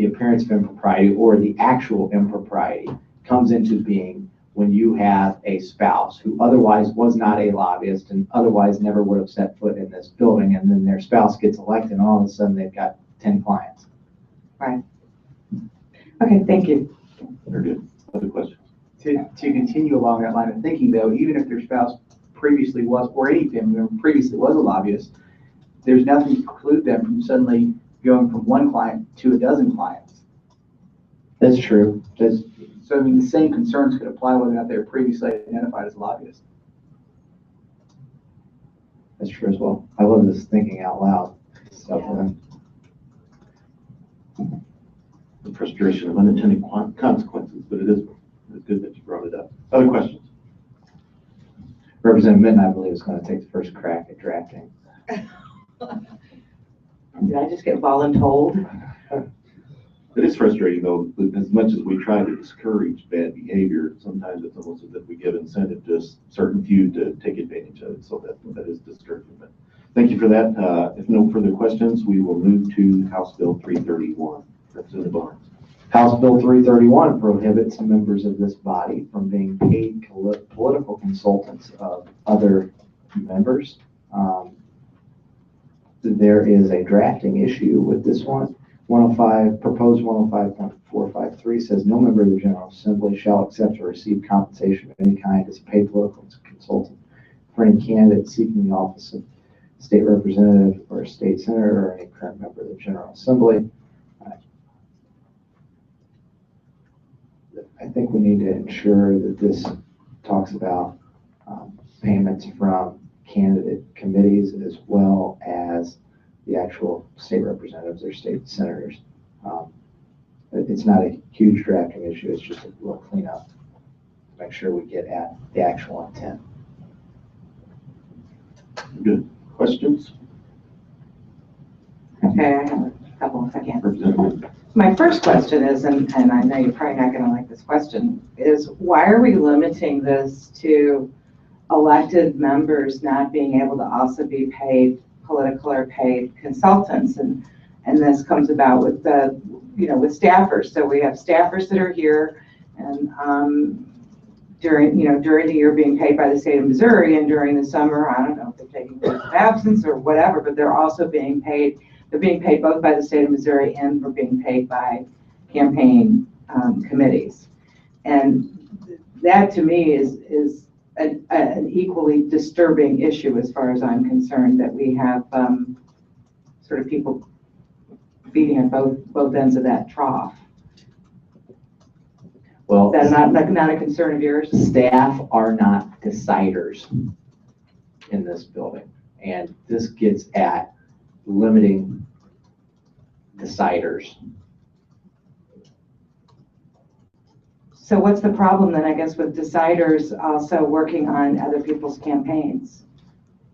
appearance of impropriety or the actual impropriety comes into being when you have a spouse who otherwise was not a lobbyist and otherwise never would have set foot in this building, and then their spouse gets elected and all of a sudden they've got 10 clients. Right. Okay, thank you. Very good. Other questions? To continue along that line of thinking, though, even if their spouse previously was, or any family member previously was a lobbyist, there's nothing to preclude them from suddenly going from one client to a dozen clients. That's true. So, I mean, the same concerns could apply whether or not they were previously identified as lobbyists. That's true as well. I love this thinking out loud stuff. The frustration of unintended consequences, but it's good that you brought it up. Other questions? Representative Minton, I believe, is going to take the first crack at drafting. Did I just get voluntold? It is frustrating, though, as much as we try to discourage bad behavior, sometimes it's almost as if we give incentive to a certain few to take advantage of it, so that is discouraging. But thank you for that. If no further questions, we will move to House Bill 331. Representative Barnes. House Bill 331 prohibits members of this body from being paid political consultants of other members. There is a drafting issue with this one. Proposed 105.453 says no member of the General Assembly shall accept or receive compensation of any kind as a paid political consultant for any candidate seeking the office of state representative or state senator or any current member of the General Assembly. I think we need to ensure that this talks about payments from candidate committees as well as the actual state representatives or state senators. It's not a huge drafting issue, it's just a little cleanup to make sure we get at the actual intent. Good. Questions? Okay, I have a couple if I can. Representative. My first question is, and I know you're probably not going to like this question, is why are we limiting this to elected members not being able to also be paid political or paid consultants? And this comes about with with staffers. So we have staffers that are here and during the year being paid by the state of Missouri, and during the summer, I don't know if they're taking leave of absence or whatever, but they're also being paid. They're being paid both by the state of Missouri and for being paid by campaign committees. And that to me is an equally disturbing issue as far as I'm concerned, that we have sort of people feeding at both ends of that trough. Well, Is that not a concern of yours? staff are not deciders in this building, and this gets at limiting deciders. So what's the problem then, I guess, with deciders also working on other people's campaigns?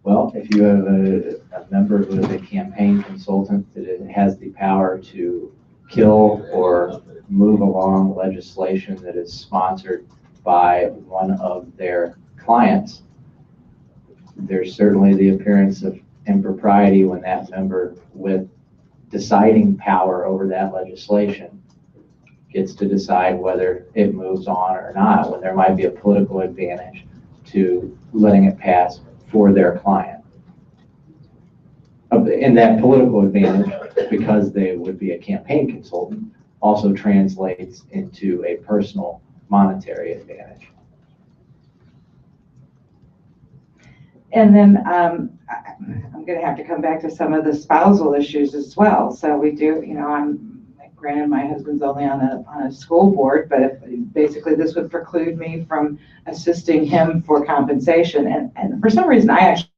Well, if you have a member who is a campaign consultant that it has the power to kill or move along legislation that is sponsored by one of their clients, there's certainly the appearance of impropriety when that member with deciding power over that legislation gets to decide whether it moves on or not, when there might be a political advantage to letting it pass for their client. And that political advantage, because they would be a campaign consultant, also translates into a personal monetary advantage. And then I'm going to have to come back to some of the spousal issues as well. So we do, you know, granted my husband's only on a school board, but basically this would preclude me from assisting him for compensation. And for some reason, I actually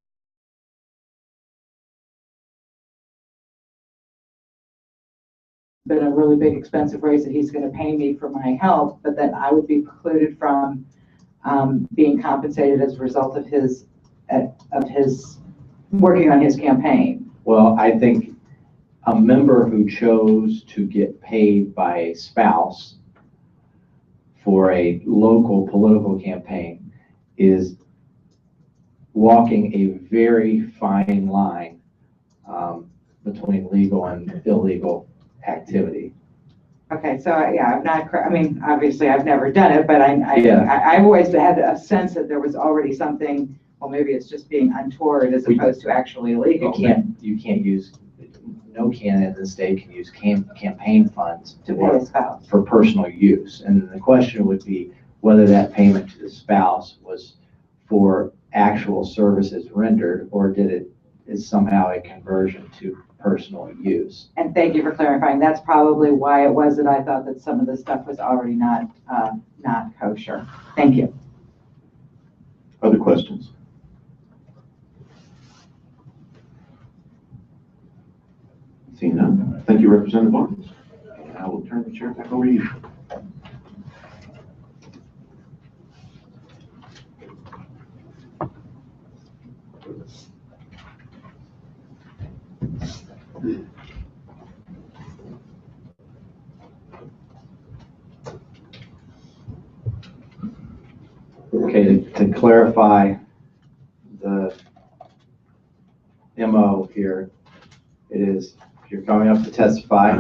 been a really big expensive raise that he's going to pay me for my help, but that I would be precluded from being compensated as a result of his working on his campaign. Well, I think a member who chose to get paid by a spouse for a local political campaign is walking a very fine line between legal and illegal activity. Okay, so yeah, I'm not, I mean, obviously I've never done it, but Yeah. I've always had a sense that there was already something, well, maybe it's just being untoward as opposed to actually illegal. You can't use, no candidate in the state can use campaign funds To pay a spouse. for personal use. And then the question would be whether that payment to the spouse was for actual services rendered, or is somehow a conversion to personal use. And thank you for clarifying. That's probably why it was that I thought that some of the stuff was already not kosher. Thank you. Other questions? Seeing none. Thank you, Representative Barnes. And I will turn the chair back over to you. Okay, to clarify the MO here, it is, if you're coming up to testify,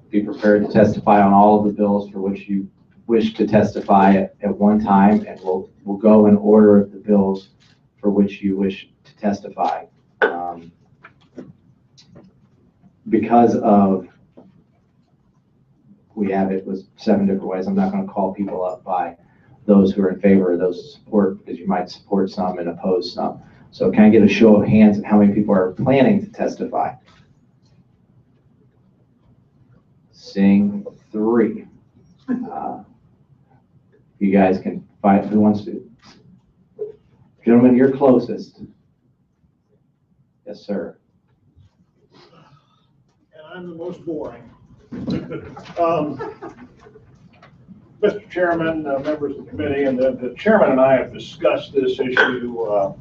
be prepared to testify on all of the bills for which you wish to testify at one time, and we'll go in order of the bills for which you wish to testify. Because of, we have it with 7 different ways, I'm not going to call people up by those who are in favor of those support, because you might support some and oppose some. So can I get a show of hands of how many people are planning to testify? Seeing 3. You guys can find, who wants to? Gentlemen, you're closest. Yes, sir. And I'm the most boring. Mr. Chairman, members of the committee, and the chairman and I have discussed this issue. I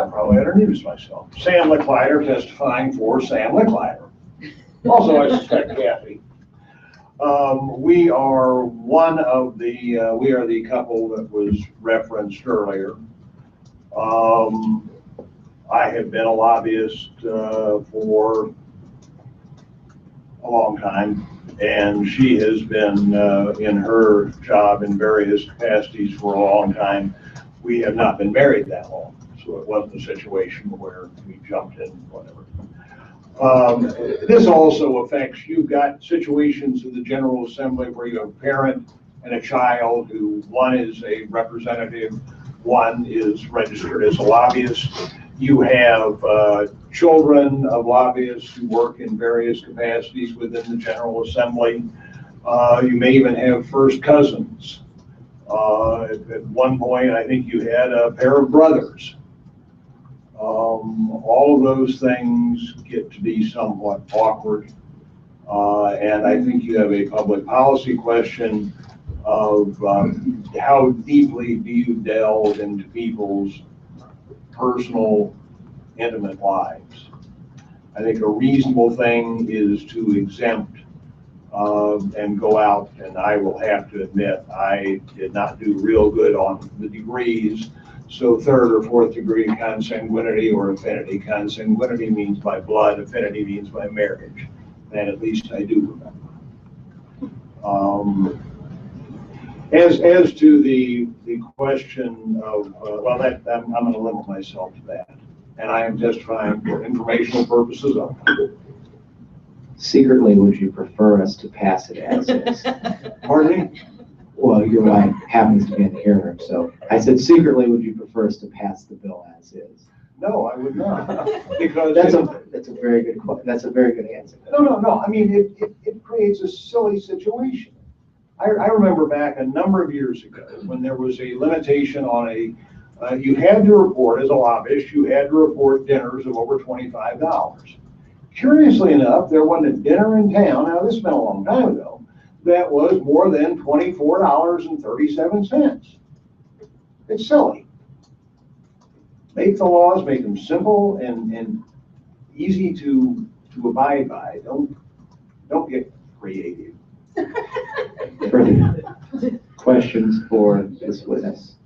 probably introduced myself. Sam Licklider, testifying for Sam Licklider. Also, I suspect Kathy. We are one of the, we are the couple that was referenced earlier. I have been a lobbyist for a long time, and she has been in her job in various capacities for a long time. We have not been married that long, so it wasn't a situation where we jumped in, whatever. This also affects, you've got situations in the General Assembly where you have a parent and a child who, one is a representative, one is registered as a lobbyist. You have children of lobbyists who work in various capacities within the General Assembly. You may even have first cousins. At one point, I think you had a pair of brothers. All of those things get to be somewhat awkward. And I think you have a public policy question of how deeply do you delve into people's personal, intimate lives. I think a reasonable thing is to exempt and go out, and I will have to admit, I did not do real good on the degrees. So third or fourth degree consanguinity or affinity. Consanguinity means by blood, affinity means by marriage. That at least I do remember. As to the question of, well, that, I'm going to limit myself to that. And I am testifying for informational purposes only. Secretly, would you prefer us to pass it as is? Pardon me? Well, your wife happens to be in the hearing, so I said secretly, would you prefer us to pass the bill as is? No, I would not. Because That's a very good, that's a very good answer. No. I mean, it creates a silly situation. I remember back a number of years ago when there was a limitation on you had to report, as a lobbyist, you had to report dinners of over $25. Curiously enough, there wasn't a dinner in town, now this has been a long time ago, that was more than $24.37. It's silly. Make the laws, make them simple and easy to abide by. Don't get creative. Further questions for this witness?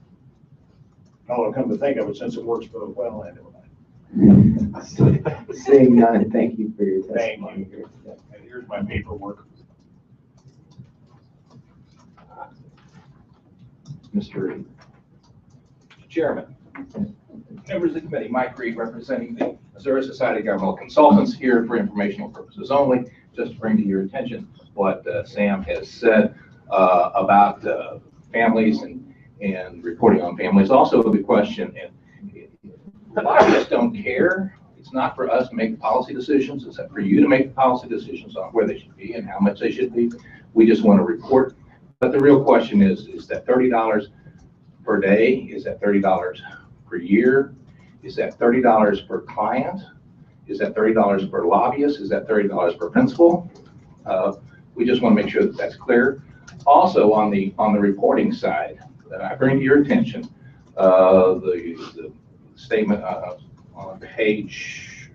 I'll come to think of it, since it works both well, anyway. Seeing none, thank you for your Thank testimony you. here today. And here's my paperwork. Mr. Reed. Chairman, members of the committee, Mike Reed, representing the Missouri Society of Governmental Consultants, here for informational purposes only, just to bring to your attention what Sam has said about families and reporting on families. Also the question, and lobbyists don't care. It's not for us to make the policy decisions. It's for you to make the policy decisions on where they should be and how much they should be. We just want to report. But the real question is that $30 per day? Is that $30 per year? Is that $30 per client? Is that $30 per lobbyist? Is that $30 per principal? We just want to make sure that that's clear. Also, on the reporting side, that I bring to your attention the statement on page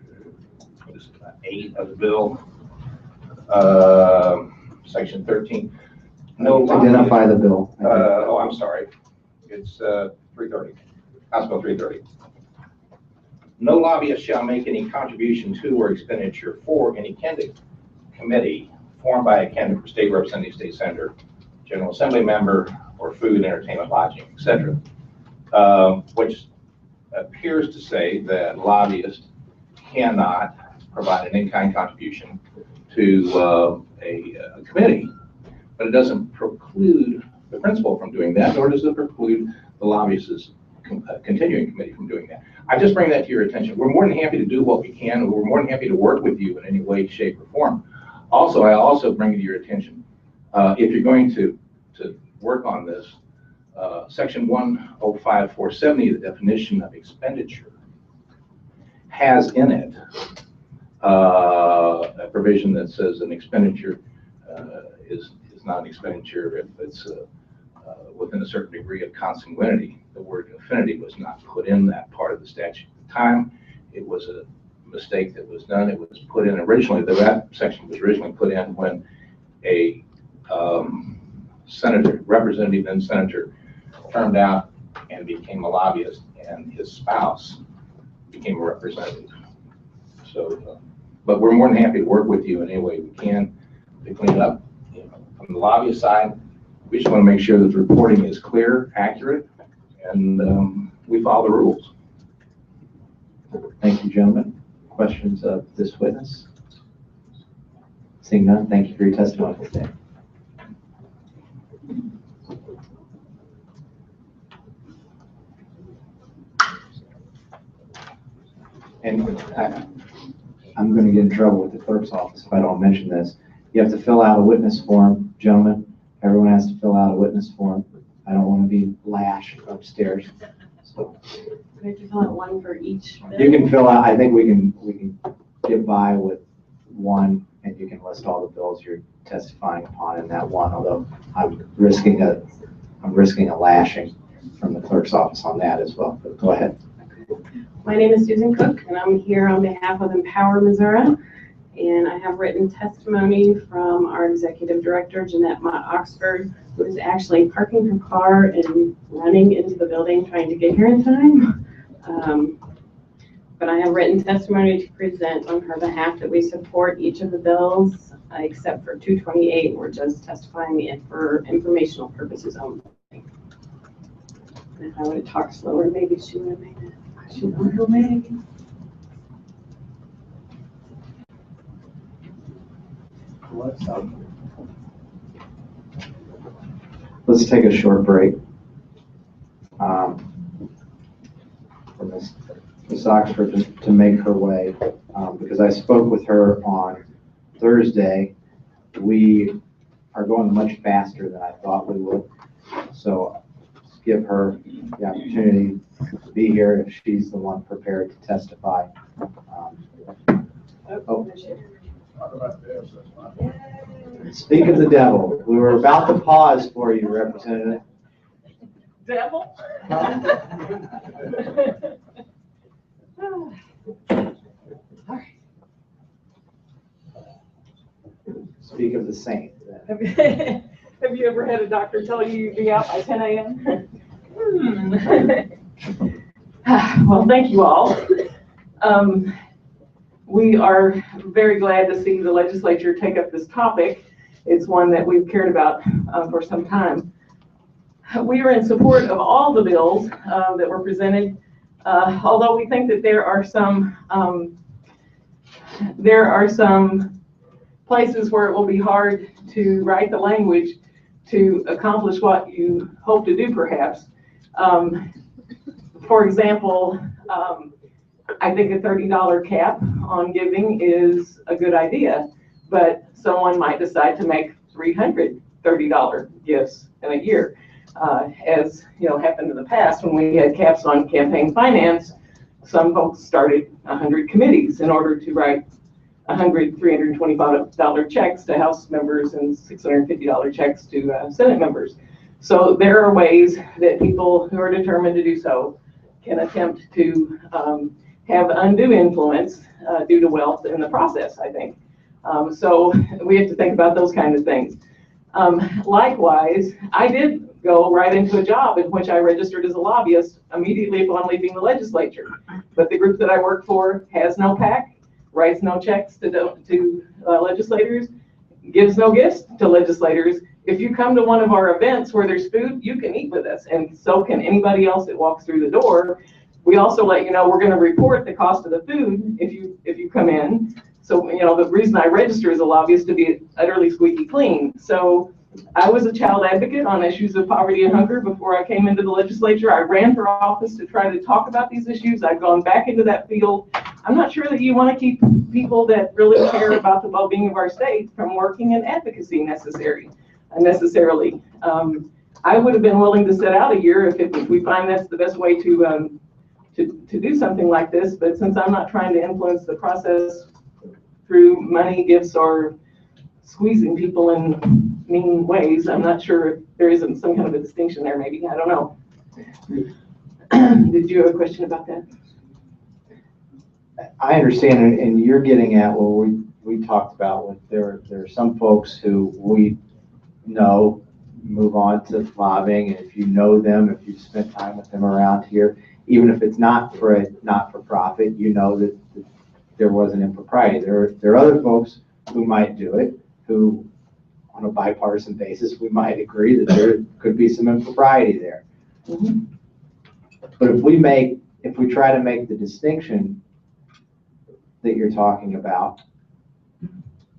8 of the bill, section 13. No, Identify the bill. I'm sorry. It's 330, House Bill 330. No lobbyist shall make any contribution to or expenditure for any committee formed by a candidate for state representative, state senator, general assembly member, or food, entertainment, lodging, etc. Which appears to say that lobbyists cannot provide an in-kind contribution to a committee, but it doesn't preclude the principal from doing that, nor does it preclude the lobbyist's continuing committee from doing that. I just bring that to your attention. We're more than happy to do what we can, and we're more than happy to work with you in any way, shape, or form. Also, I also bring to your attention, if you're going to work on this, section 105.470, the definition of expenditure, has in it a provision that says an expenditure is not an expenditure if it's within a certain degree of consanguinity. The word affinity was not put in that part of the statute at the time. It was a mistake that was done. It was put in originally, that section was originally put in when a senator, representative and senator, turned out and became a lobbyist, and his spouse became a representative. So, but we're more than happy to work with you in any way we can to clean it up. You know, from the lobbyist side, we just want to make sure that the reporting is clear, accurate, and we follow the rules. Thank you, gentlemen. Questions of this witness? Seeing none, thank you for your testimony today. And I'm going to get in trouble with the clerk's office if I don't mention this. You have to fill out a witness form, gentlemen. Everyone has to fill out a witness form. I don't want to be lashed upstairs. So We have to fill out one for each. you can fill out, I think we can get by with one, and you can list all the bills you're testifying upon in that one, although I'm risking a lashing from the clerk's office on that as well. But go ahead. My name is Susan Cook, and I'm here on behalf of Empower Missouri. And I have written testimony from our executive director, Jeanette Mott Oxford, who is actually parking her car and running into the building trying to get here in time. But I have written testimony to present on her behalf that we support each of the bills, except for 228. We're just testifying it for informational purposes only. And if I would have talked slower, maybe she would have made it. She's on her way. Let's take a short break. For Ms. Oxford to make her way, because I spoke with her on Thursday. We are going much faster than I thought we would. So let's give her the opportunity to be here if she's the one prepared to testify. Speak of the devil. We were about to pause for you, Representative. Devil? Speak of the saint. Have you ever had a doctor tell you you'd be out by 10 a.m.? Well, thank you all. We are very glad to see the legislature take up this topic. It's one that we've cared about for some time. We are in support of all the bills that were presented, although we think that there are some places where it will be hard to write the language to accomplish what you hope to do, perhaps. For example, I think a $30 cap on giving is a good idea, but someone might decide to make $330 gifts in a year. As you know, happened in the past when we had caps on campaign finance, some folks started 100 committees in order to write 100 $325 checks to House members and $650 checks to Senate members. So there are ways that people who are determined to do so can attempt to have undue influence due to wealth in the process, I think. So we have to think about those kinds of things. Likewise, I did go right into a job in which I registered as a lobbyist immediately upon leaving the legislature. But the group that I work for has no PAC, writes no checks to legislators, gives no gifts to legislators. If you come to one of our events where there's food, you can eat with us, and so can anybody else that walks through the door. We also let you know we're going to report the cost of the food if you come in. So, you know, the reason I register as a lobbyist to be utterly squeaky clean. So I was a child advocate on issues of poverty and hunger before I came into the legislature. I ran for office to try to talk about these issues. I've gone back into that field. I'm not sure that you want to keep people that really care about the well-being of our state from working in advocacy necessarily. I would have been willing to sit out a year if we find that's the best way to do something like this. But since I'm not trying to influence the process through money, gifts, or squeezing people in mean ways, I'm not sure if there isn't some kind of a distinction there, maybe. I don't know. Did you have a question about that? I understand, and you're getting at what we talked about. With there are some folks who we know move on to lobbying, and if you know them, if you've spent time with them around here, even if it's not for a not-for-profit, you know that there was an impropriety. There are other folks who might do it, who on a bipartisan basis, we might agree that there could be some impropriety there. Mm-hmm. But if we try to make the distinction that you're talking about,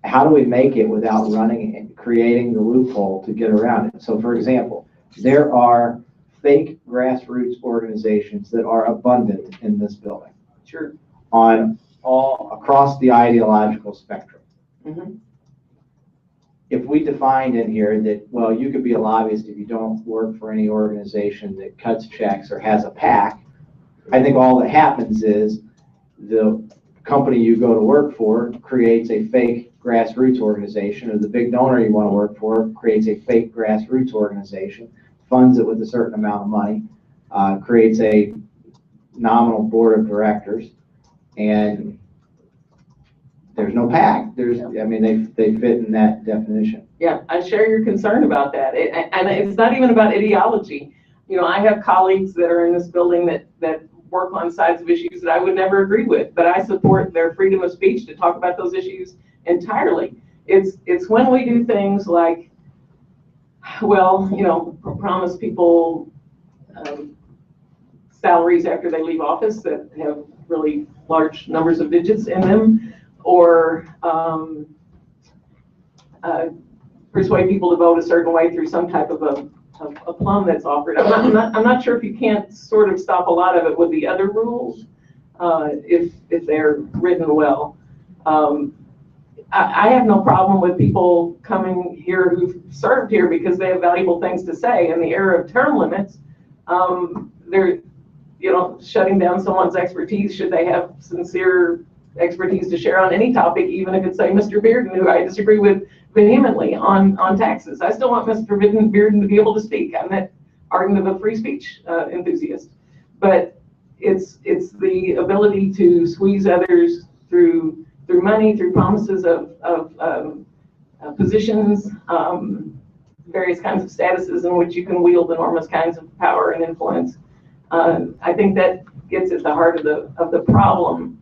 how do we make it without running and creating the loophole to get around it? So for example, there are fake grassroots organizations that are abundant in this building. Sure. On all across the ideological spectrum. Mm-hmm. If we defined in here that, well, you could be a lobbyist if you don't work for any organization that cuts checks or has a PAC, I think all that happens is the company you go to work for creates a fake grassroots organization, or the big donor you want to work for creates a fake grassroots organization, funds it with a certain amount of money, creates a nominal board of directors, and there's no PAC. I mean, they fit in that definition. Yeah, I share your concern about that. And it's not even about ideology. You know, I have colleagues that are in this building that work on sides of issues that I would never agree with, but I support their freedom of speech to talk about those issues entirely. It's when we do things like, well, you know, promise people salaries after they leave office that have really large numbers of digits in them, or persuade people to vote a certain way through some type of a plum that's offered. I'm not sure if you can't sort of stop a lot of it with the other rules, if they're written well. I have no problem with people coming here who've served here because they have valuable things to say. In the era of term limits, they're, you know, shutting down someone's expertise should they have sincere expertise to share on any topic, even if it's, say, Mr. Bearden, who I disagree with vehemently on taxes. I still want Mr. Bearden to be able to speak. I'm not arguing of a free speech enthusiast, but it's the ability to squeeze others through money, through promises of positions, various kinds of statuses in which you can wield enormous kinds of power and influence. I think that gets at the heart of the problem.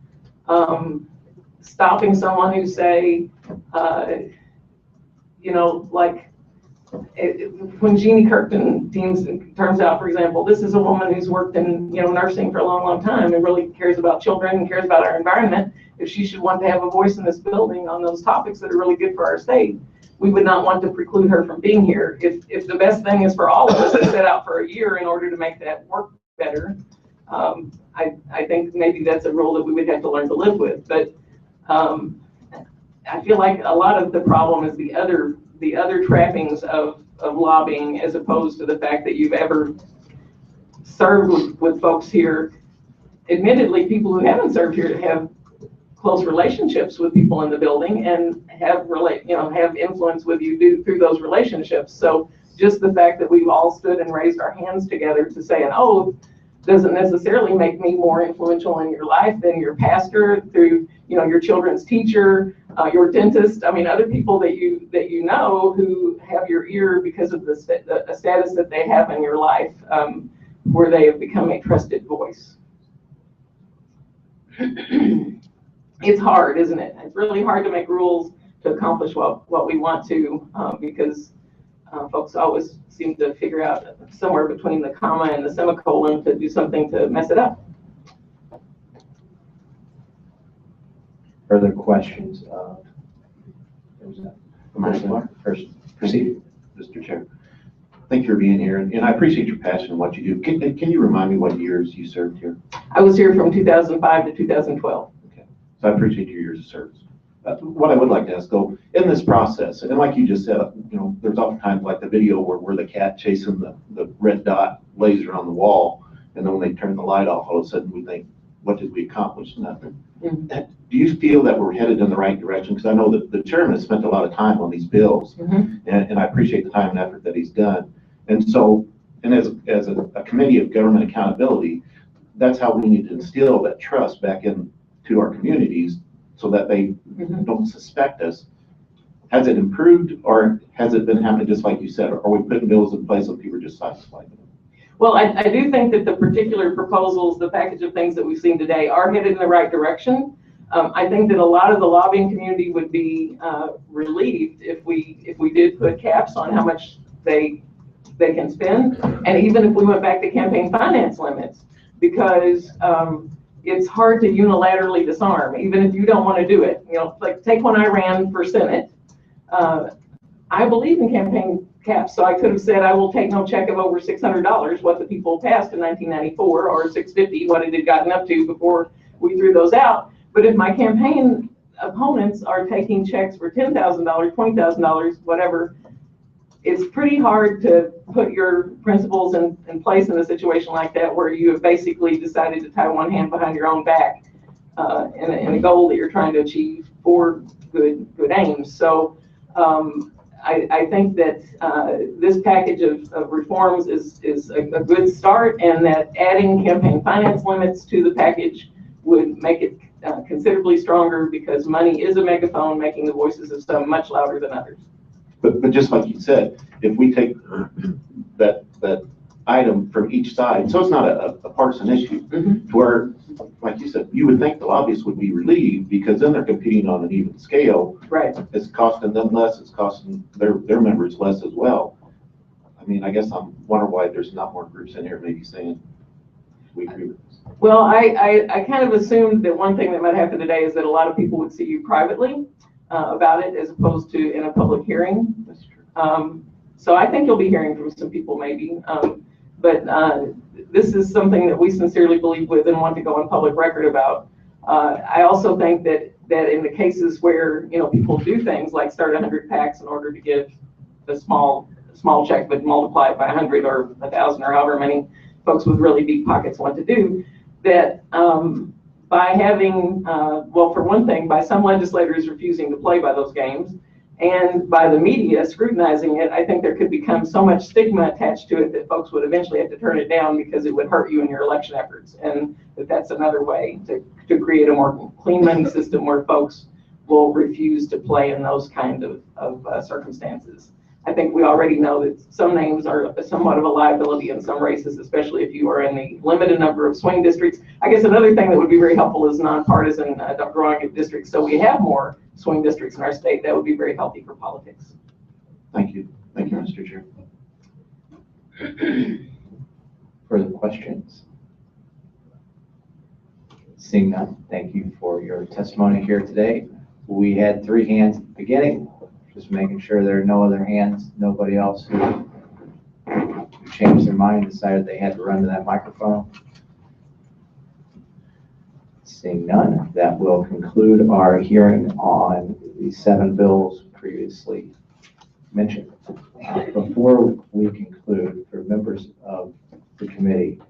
Stopping someone who say, you know, like when Jeannie Kirkton turns out, for example, this is a woman who's worked in, you know, nursing for a long, long time and really cares about children and cares about our environment. If she should want to have a voice in this building on those topics that are really good for our state, we would not want to preclude her from being here. If the best thing is for all of us to set out for a year in order to make that work better, I think maybe that's a rule that we would have to learn to live with. But I feel like a lot of the problem is the other trappings of lobbying, as opposed to the fact that you've ever served with folks here. Admittedly, people who haven't served here have close relationships with people in the building and have influence with you through those relationships. So just the fact that we've all stood and raised our hands together to say an oath doesn't necessarily make me more influential in your life than your pastor, through, you know, your children's teacher, your dentist. I mean, other people that you know who have your ear because of the status that they have in your life, where they have become a trusted voice. It's hard, isn't it? It's really hard to make rules to accomplish what we want to, because folks always seem to figure out somewhere between the comma and the semicolon to do something to mess it up. Further questions? First, proceed. Mr. Chair, thank you for being here, and I appreciate your passion and what you do. Can you remind me what years you served here? I was here from 2005 to 2012. Okay, so I appreciate your years of service. What I would like to ask, though, in this process, and like you just said, you know, there's oftentimes like the video where the cat chasing the red dot laser on the wall, and then when they turn the light off, all of a sudden we think, what did we accomplish? Nothing. Mm-hmm. Do you feel that we're headed in the right direction? Because I know that the chairman has spent a lot of time on these bills, Mm-hmm. and I appreciate the time and effort that he's done. And so, and as a committee of government accountability, that's how we need to instill that trust back into our communities, so that they Mm-hmm. don't suspect us. Has it improved, or has it been happening just like you said? Or are we putting bills in place so people are just satisfied with them? Well, I do think that the particular proposals, the package of things that we've seen today, are headed in the right direction. I think that a lot of the lobbying community would be relieved if we did put caps on how much they can spend, and even if we went back to campaign finance limits, because it's hard to unilaterally disarm, even if you don't want to do it. You know, like take when I ran for Senate, I believe in campaign caps, so I could have said I will take no check of over $600, what the people passed in 1994, or $650, what it had gotten up to before we threw those out. But if my campaign opponents are taking checks for $10,000, $20,000, whatever, it's pretty hard to put your principles in place in a situation like that, where you have basically decided to tie one hand behind your own back in a goal that you're trying to achieve for good aims. So I think that this package of reforms is a good start, and that adding campaign finance limits to the package would make it considerably stronger, because money is a megaphone, making the voices of some much louder than others. But just like you said, if we take that item from each side, so it's not a partisan issue, Mhm. to where, like you said, you would think the lobbyists would be relieved, because then they're competing on an even scale. Right. It's costing them less, it's costing their members less as well. I mean, I guess I'm wondering why there's not more groups in here maybe saying we agree with this. Well, I kind of assumed that one thing that might happen today is that a lot of people would see you privately about it, as opposed to in a public hearing. That's true. So I think you'll be hearing from some people maybe. But this is something that we sincerely believe with and want to go on public record about. I also think that in the cases where, you know, people do things like start 100 PACs in order to give a small check, but multiply it by 100 or 1,000 or however many folks with really deep pockets want to do, that by having, well, for one thing, by some legislators refusing to play by those games, and by the media scrutinizing it, I think there could become so much stigma attached to it that folks would eventually have to turn it down because it would hurt you in your election efforts. And that's another way to create a more clean money system where folks will refuse to play in those kind of circumstances. I think we already know that some names are somewhat of a liability in some races, especially if you are in the limited number of swing districts. I guess another thing that would be very helpful is nonpartisan drawing of districts. So we have more swing districts in our state. That would be very healthy for politics. Thank you. Thank you, Mr. Chair. Further questions? Seeing none, thank you for your testimony here today. We had 3 hands at the beginning, just making sure there are no other hands, nobody else who changed their mind, decided they had to run to that microphone. Seeing none, that will conclude our hearing on the 7 bills previously mentioned. Before we conclude, for members of the committee,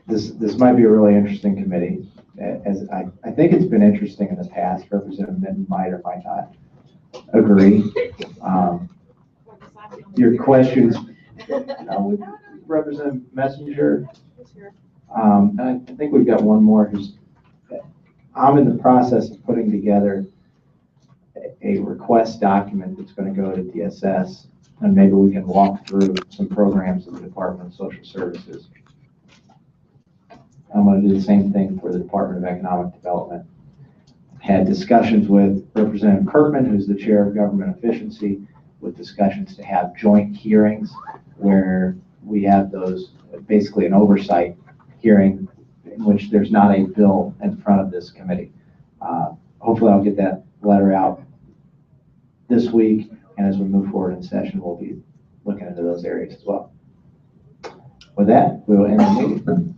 this might be a really interesting committee. As I think it's been interesting in the past. Representative Minton might or might not agree. Your questions, with Representative Messenger. And I think we've got one more I'm in the process of putting together a request document that's going to go to DSS, and maybe we can walk through some programs of the Department of Social Services. I'm going to do the same thing for the Department of Economic Development. Had discussions with Representative Kirkman, who's the chair of Government Efficiency, with discussions to have joint hearings where we have those, basically an oversight hearing in which there's not a bill in front of this committee. Hopefully I'll get that letter out this week, and as we move forward in session, we'll be looking into those areas as well. With that, we will end the meeting.